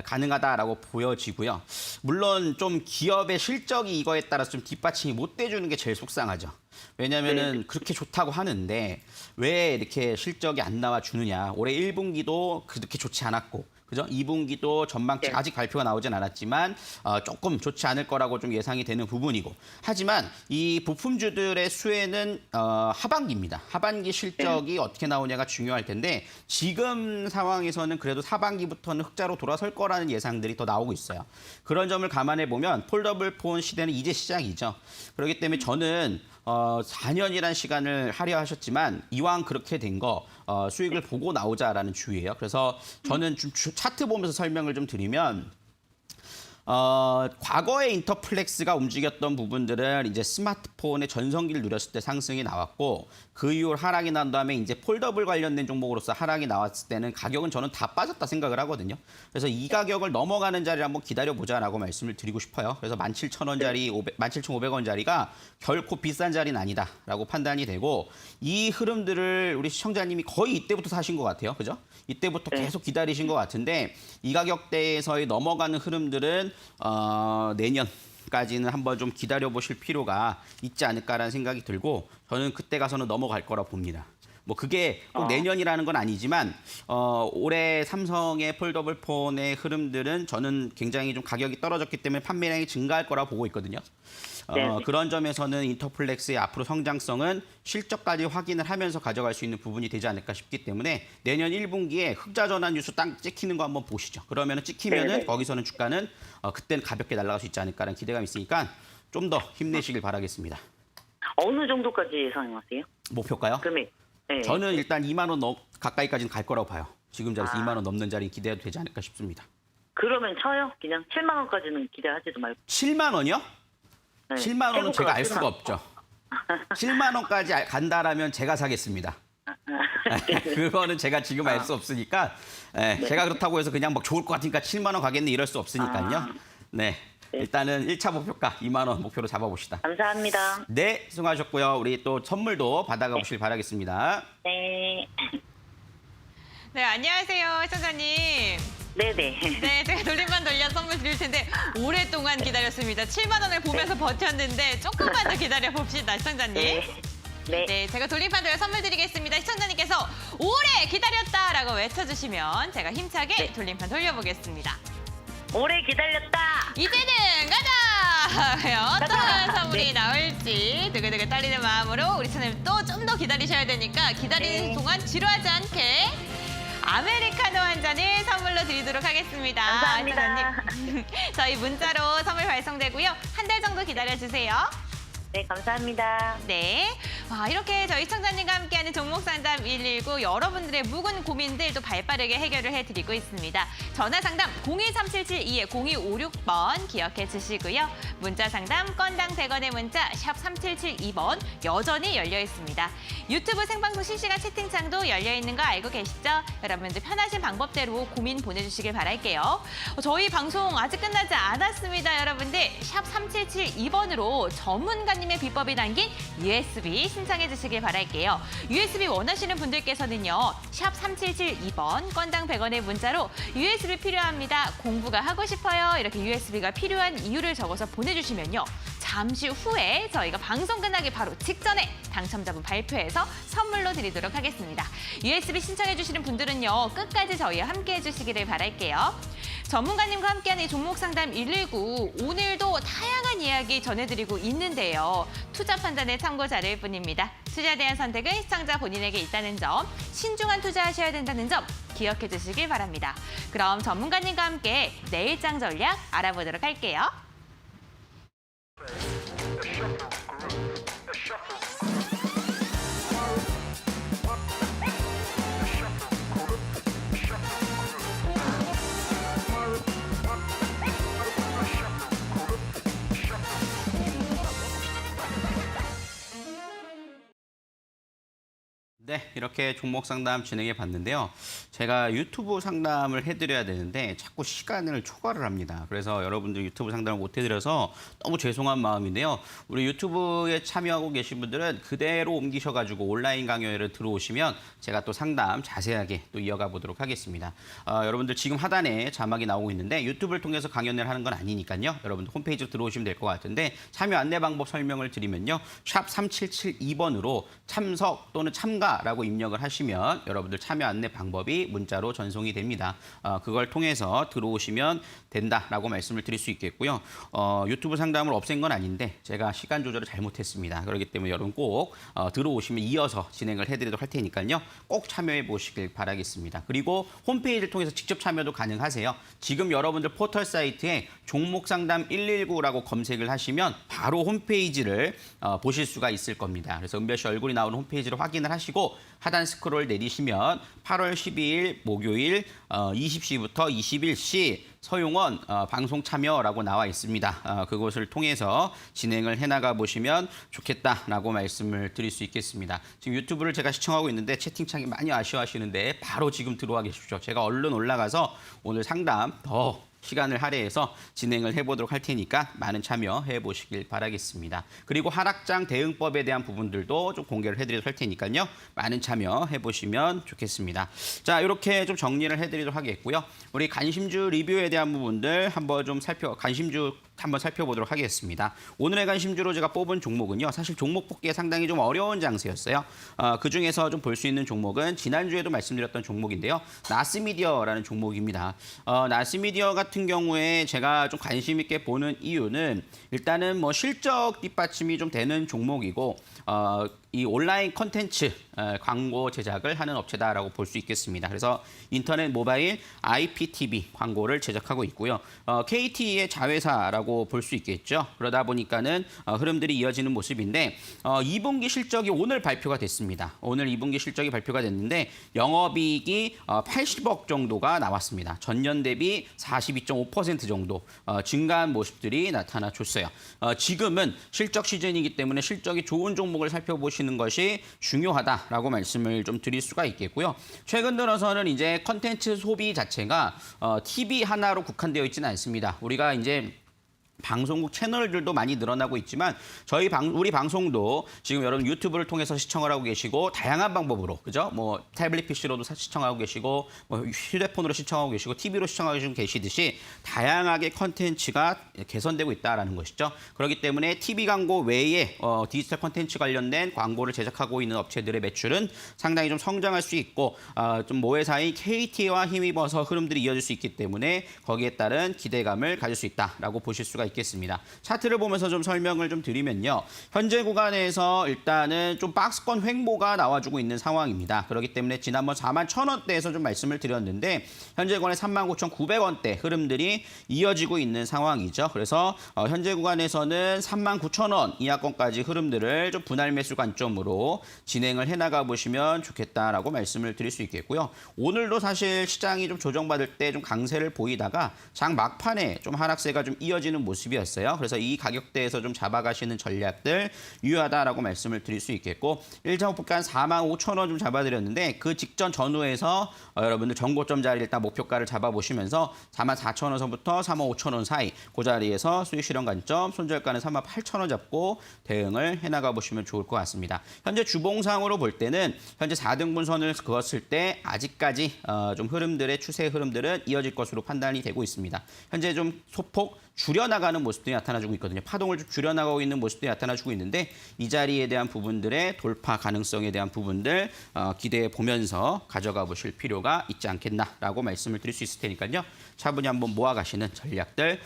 가능하다라고 보여지고요. 물론 좀 기업의 실적이 이거에 따라서 좀 뒷받침이 못 돼주는 게 제일 속상하죠. 왜냐면은 그렇게 좋다고 하는데 왜 이렇게 실적이 안 나와 주느냐. 올해 1분기도 그렇게 좋지 않았고, 그죠? 2분기도 전망치 네. 아직 발표가 나오진 않았지만 조금 좋지 않을 거라고 좀 예상이 되는 부분이고. 하지만 이 부품주들의 수혜는 하반기입니다. 하반기 실적이 어떻게 나오냐가 중요할 텐데 지금 상황에서는 그래도 하반기부터는 흑자로 돌아설 거라는 예상들이 더 나오고 있어요. 그런 점을 감안해 보면 폴더블 폰 시대는 이제 시작이죠. 그렇기 때문에 저는 4년이라는 시간을 하려하셨지만 이왕 그렇게 된 거 수익을 보고 나오자라는 주의예요. 그래서 저는 좀 차트 보면서 설명을 좀 드리면 과거에 인터플렉스가 움직였던 부분들은 이제 스마트폰의 전성기를 누렸을 때 상승이 나왔고 그 이후 하락이 난 다음에 이제 폴더블 관련된 종목으로서 하락이 나왔을 때는 가격은 저는 다 빠졌다 생각을 하거든요. 그래서 이 가격을 넘어가는 자리를 한번 기다려보자라고 말씀을 드리고 싶어요. 그래서 17,000원짜리, 17,500원짜리가 결코 비싼 자리는 아니다라고 판단이 되고 이 흐름들을 우리 시청자님이 거의 이때부터 사신 것 같아요. 그죠? 이때부터 계속 기다리신 것 같은데 이 가격대에서의 넘어가는 흐름들은 내년까지는 한번 좀 기다려보실 필요가 있지 않을까라는 생각이 들고 저는 그때 가서는 넘어갈 거라 봅니다. 뭐 그게 꼭 내년이라는 건 아니지만 올해 삼성의 폴더블 폰의 흐름들은 저는 굉장히 좀 가격이 떨어졌기 때문에 판매량이 증가할 거라 보고 있거든요. 그런 점에서는 인터플렉스의 앞으로 성장성은 실적까지 확인을 하면서 가져갈 수 있는 부분이 되지 않을까 싶기 때문에 내년 1분기에 흑자 전환 뉴스 딱 찍히는 거 한번 보시죠. 그러면 찍히면은 네네. 거기서는 주가는 그때는 가볍게 날아갈 수 있지 않을까라는 기대감이 있으니까 좀 더 힘내시길 바라겠습니다. 어느 정도까지 예상하세요? 목표가요? 금액. 네. 저는 일단 2만 원 가까이까지는 갈 거라고 봐요. 지금 자리에서 아. 2만 원 넘는 자리 기대해도 되지 않을까 싶습니다. 그러면 쳐요? 그냥 7만 원까지는 기대하지도 말고. 7만 원이요? 네. 7만 원은 제가 알 7만 수가 없죠. 7만 원까지 간다라면 제가 사겠습니다. 그거는 제가 지금 알 수 없으니까 제가 그렇다고 해서 그냥 막 좋을 것 같으니까 7만 원 가겠네 이럴 수 없으니까요. 네. 일단은 1차 목표가 2만 원 목표로 잡아봅시다. 감사합니다. 네, 수고하셨고요. 우리 또 선물도 받아가 보길 바라겠습니다. 네. 네, 안녕하세요, 시청자님. 네네. 네, 제가 돌림판 돌려서 선물 드릴 텐데 오랫동안 기다렸습니다. 7만 원을 보면서 버텼는데 조금만 더 기다려 봅시다, 시청자님. 네. 네. 네, 제가 돌림판 돌려 선물 드리겠습니다. 시청자님께서 오래 기다렸다라고 외쳐주시면 제가 힘차게 돌림판 돌려보겠습니다. 오래 기다렸다. 이제는 가자! 어떤 선물이 나올지 두근두근 떨리는 마음으로 우리 채널 또 좀 더 기다리셔야 되니까 기다리는 네. 동안 지루하지 않게 아메리카노 한 잔을 선물로 드리도록 하겠습니다. 감사합니다. 시청자님. 저희 문자로 선물 발송되고요. 한 달 정도 기다려주세요. 네, 감사합니다. 네. 와, 이렇게 저희 시청자님과 함께하는 종목상담 119 여러분들의 묵은 고민들 또 발빠르게 해결을 해드리고 있습니다. 전화상담 023772-0256번 기억해 주시고요. 문자상담 건당 100원의 문자 샵 3772번 여전히 열려 있습니다. 유튜브 생방송 실시간 채팅창도 열려 있는 거 알고 계시죠? 여러분들 편하신 방법대로 고민 보내주시길 바랄게요. 저희 방송 아직 끝나지 않았습니다. 여러분들 샵 3772번으로 전문가님의 비법이 담긴 USB 신청해 주시길 바랄게요. USB 원하시는 분들께서는요. 샵 3772번 건당 100원의 문자로 USB 필요합니다. 공부가 하고 싶어요. 이렇게 USB가 필요한 이유를 적어서 보내주시면요. 잠시 후에 저희가 방송 끝나기 바로 직전에 당첨자분 발표해서 선물로 드리도록 하겠습니다. USB 신청해 주시는 분들은요. 끝까지 저희와 함께 해주시기를 바랄게요. 전문가님과 함께하는 종목 상담 119 오늘도 다양한 이야기 전해드리고 있는데요. 투자 판단에 참고 자료일 뿐입니다. 투자에 대한 선택은 시청자 본인에게 있다는 점, 신중한 투자하셔야 된다는 점 기억해 주시길 바랍니다. 그럼 전문가님과 함께 내일장 전략 알아보도록 할게요. 네, 이렇게 종목 상담 진행해 봤는데요. 제가 유튜브 상담을 해드려야 되는데 자꾸 시간을 초과를 합니다. 그래서 여러분들 유튜브 상담을 못 해드려서 너무 죄송한 마음인데요. 우리 유튜브에 참여하고 계신 분들은 그대로 옮기셔가지고 온라인 강연회를 들어오시면 제가 또 상담 자세하게 또 이어가 보도록 하겠습니다. 여러분들 지금 하단에 자막이 나오고 있는데 유튜브를 통해서 강연회를 하는 건 아니니까요. 여러분들 홈페이지로 들어오시면 될 것 같은데 참여 안내 방법 설명을 드리면요. 샵 3772번으로 참석 또는 참가라고 입력을 하시면 여러분들 참여 안내 방법이 문자로 전송이 됩니다. 그걸 통해서 들어오시면 된다라고 말씀을 드릴 수 있겠고요. 유튜브 상담을 없앤 건 아닌데 제가 시간 조절을 잘못했습니다. 그렇기 때문에 여러분 꼭 들어오시면 이어서 진행을 해드리도록 할 테니까요. 꼭 참여해 보시길 바라겠습니다. 그리고 홈페이지를 통해서 직접 참여도 가능하세요. 지금 여러분들 포털 사이트에 종목 상담 119라고 검색을 하시면 바로 홈페이지를 보실 수가 있을 겁니다. 그래서 은별 씨 얼굴이 나오는 홈페이지를 확인을 하시고 하단 스크롤 내리시면 8월 12일 목요일 20시부터 21시 서용원 방송 참여라고 나와 있습니다. 그것을 통해서 진행을 해나가 보시면 좋겠다라고 말씀을 드릴 수 있겠습니다. 지금 유튜브를 제가 시청하고 있는데 채팅창이 많이 아쉬워하시는데 바로 지금 들어와 계십시오. 제가 얼른 올라가서 오늘 상담 더 시간을 할애해서 진행을 해보도록 할 테니까 많은 참여해 보시길 바라겠습니다. 그리고 하락장 대응법에 대한 부분들도 좀 공개를 해드리도록 할 테니까요. 많은 참여해 보시면 좋겠습니다. 자, 이렇게 좀 정리를 해드리도록 하겠고요. 우리 간심주 리뷰에 대한 부분들 한번 좀 간심주 한번 살펴보도록 하겠습니다. 오늘의 간심주로 제가 뽑은 종목은요. 사실 종목 뽑기에 상당히 좀 어려운 장세였어요. 그중에서 좀 볼 수 있는 종목은 지난주에도 말씀드렸던 종목인데요. 나스미디어라는 종목입니다. 나스미디어 같은 경우에 제가 좀 관심 있게 보는 이유는 일단은 뭐 실적 뒷받침이 좀 되는 종목이고 이 온라인 콘텐츠 광고 제작을 하는 업체다라고 볼 수 있겠습니다. 그래서 인터넷 모바일 IPTV 광고를 제작하고 있고요. KT의 자회사라고 볼 수 있겠죠. 그러다 보니까는 흐름들이 이어지는 모습인데 2분기 실적이 오늘 발표가 됐습니다. 오늘 2분기 실적이 발표가 됐는데 영업이익이 80억 정도가 나왔습니다. 전년 대비 42.5% 정도 증가한 모습들이 나타나줬어요. 지금은 실적 시즌이기 때문에 실적이 좋은 종목을 살펴보시는 것이 중요하다라고 말씀을 좀 드릴 수가 있겠고요. 최근 들어서는 이제 컨텐츠 소비 자체가 TV 하나로 국한되어 있지는 않습니다. 우리가 이제 방송국 채널들도 많이 늘어나고 있지만 우리 방송도 지금 여러분 유튜브를 통해서 시청을 하고 계시고 다양한 방법으로 그죠? 뭐 태블릿 PC로도 시청하고 계시고 뭐 휴대폰으로 시청하고 계시고 TV로 시청하고 계시듯이 다양하게 컨텐츠가 개선되고 있다라는 것이죠. 그렇기 때문에 TV 광고 외에 디지털 컨텐츠 관련된 광고를 제작하고 있는 업체들의 매출은 상당히 좀 성장할 수 있고 좀 모회사인 KT와 힘입어서 흐름들이 이어질 수 있기 때문에 거기에 따른 기대감을 가질 수 있다라고 보실 수가 있겠습니다. 차트를 보면서 좀 설명을 좀 드리면요. 현재 구간에서 일단은 좀 박스권 횡보가 나와주고 있는 상황입니다. 그렇기 때문에 지난번 41,000원대에서 좀 말씀을 드렸는데 현재 구간에 39,900원대 흐름들이 이어지고 있는 상황이죠. 그래서 현재 구간에서는 39,000원 이하권까지 흐름들을 좀 분할 매수 관점으로 진행을 해나가 보시면 좋겠다라고 말씀을 드릴 수 있겠고요. 오늘도 사실 시장이 좀 조정받을 때 좀 강세를 보이다가 장 막판에 좀 하락세가 좀 이어지는 모습이었어요. 그래서 이 가격대에서 좀 잡아가시는 전략들 유효하다라고 말씀을 드릴 수 있겠고 1.5분간 45,000원 좀 잡아드렸는데 그 직전 전후에서 여러분들 전고점 자리 일단 목표가를 잡아보시면서 44,000원서부터 35,000원 사이 그 자리에서 수익 실현 관점 손절가는 38,000원 잡고 대응을 해나가 보시면 좋을 것 같습니다. 현재 주봉상으로 볼 때는 현재 4등분 선을 그었을 때 아직까지 좀 추세 흐름들은 이어질 것으로 판단이 되고 있습니다. 현재 좀 소폭 줄여나가는 모습들이 나타나주고 있거든요. 파동을 좀 줄여나가고 있는 모습들이 나타나주고 있는데 이 자리에 대한 부분들의 돌파 가능성에 대한 부분들 기대해 보면서 가져가 보실 필요가 있지 않겠나라고 말씀을 드릴 수 있을 테니까요. 차분히 한번 모아가시는 전략들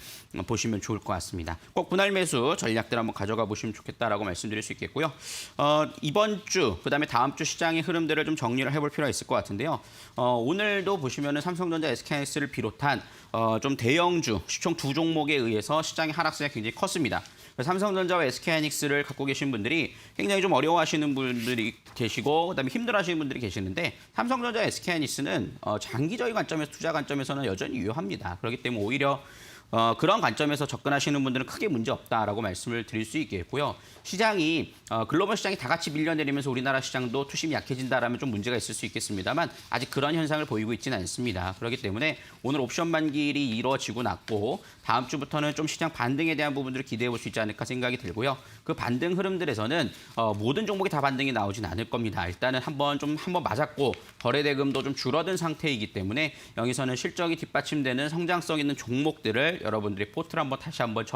보시면 좋을 것 같습니다. 꼭 분할 매수 전략들 한번 가져가 보시면 좋겠다라고 말씀드릴 수 있겠고요. 이번 주, 그다음에 다음 주 시장의 흐름들을 좀 정리를 해볼 필요가 있을 것 같은데요. 오늘도 보시면은 삼성전자, SK하이닉스를 비롯한 좀 대형주, 총 두 종목에 의해서 시장의 하락세가 굉장히 컸습니다. 삼성전자와 SK하이닉스를 갖고 계신 분들이 굉장히 좀 어려워하시는 분들이 계시고 그다음에 힘들어하시는 분들이 계시는데 삼성전자, SK하이닉스는 장기적인 관점에서 투자 관점에서는 여전히 유효합니다. 그렇기 때문에 오히려 그런 관점에서 접근하시는 분들은 크게 문제 없다라고 말씀을 드릴 수 있겠고요. 시장이 글로벌 시장이 다 같이 밀려내리면서 우리나라 시장도 투심이 약해진다라면 좀 문제가 있을 수 있겠습니다만 아직 그런 현상을 보이고 있지는 않습니다. 그렇기 때문에 오늘 옵션 만기일이 이루어지고 났고 다음 주부터는 좀 시장 반등에 대한 부분들을 기대해 볼 수 있지 않을까 생각이 들고요. 그 반등 흐름들에서는 모든 종목이 다 반등이 나오진 않을 겁니다. 일단은 한번 맞았고 거래 대금도 좀 줄어든 상태이기 때문에 여기서는 실적이 뒷받침되는 성장성 있는 종목들을 여러분들이 포트를 다시 한번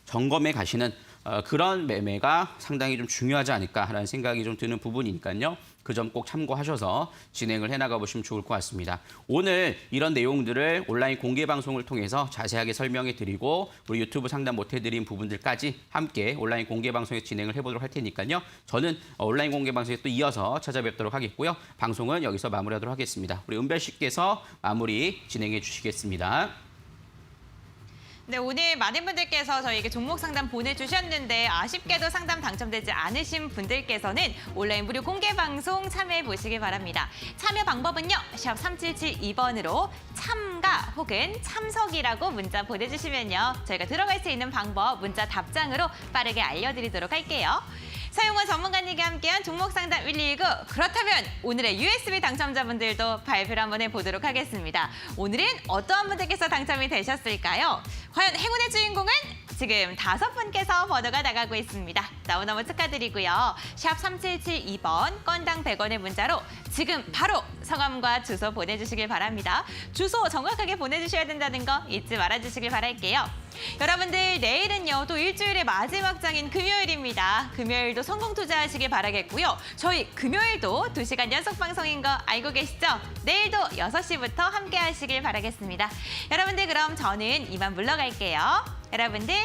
점검해 가시는 그런 매매가 상당히 좀 중요하지 않을까라는 생각이 좀 드는 부분이니까요. 그 점 꼭 참고하셔서 진행을 해나가 보시면 좋을 것 같습니다. 오늘 이런 내용들을 온라인 공개 방송을 통해서 자세하게 설명해 드리고 우리 유튜브 상담 못 해드린 부분들까지 함께 온라인 공개 방송에 진행을 해보도록 할 테니까요. 저는 온라인 공개 방송에 또 이어서 찾아뵙도록 하겠고요. 방송은 여기서 마무리하도록 하겠습니다. 우리 은별 씨께서 마무리 진행해 주시겠습니다. 네, 오늘 많은 분들께서 저희에게 종목 상담 보내주셨는데 아쉽게도 상담 당첨되지 않으신 분들께서는 온라인 무료 공개 방송 참여해 보시기 바랍니다. 참여 방법은요. 샵 3772번으로 참가 혹은 참석이라고 문자 보내주시면요. 저희가 들어갈 수 있는 방법 문자 답장으로 빠르게 알려드리도록 할게요. 서용원 전문가님과 함께한 종목 상담 119. 그렇다면 오늘의 USB 당첨자분들도 발표를 한번 해보도록 하겠습니다. 오늘은 어떠한 분들께서 당첨이 되셨을까요? 과연 행운의 주인공은 지금 5분께서 번호가 나가고 있습니다. 너무너무 축하드리고요. 샵 3772번 건당 100원의 문자로 지금 바로 성함과 주소 보내주시길 바랍니다. 주소 정확하게 보내주셔야 된다는 거 잊지 말아주시길 바랄게요. 여러분들 내일은요 또 일주일의 마지막 장인 금요일입니다. 금요일도 성공 투자하시길 바라겠고요. 저희 금요일도 2시간 연속 방송인 거 알고 계시죠? 내일도 6시부터 함께 하시길 바라겠습니다. 여러분들 그럼 저는 이만 물러갈게요. 여러분들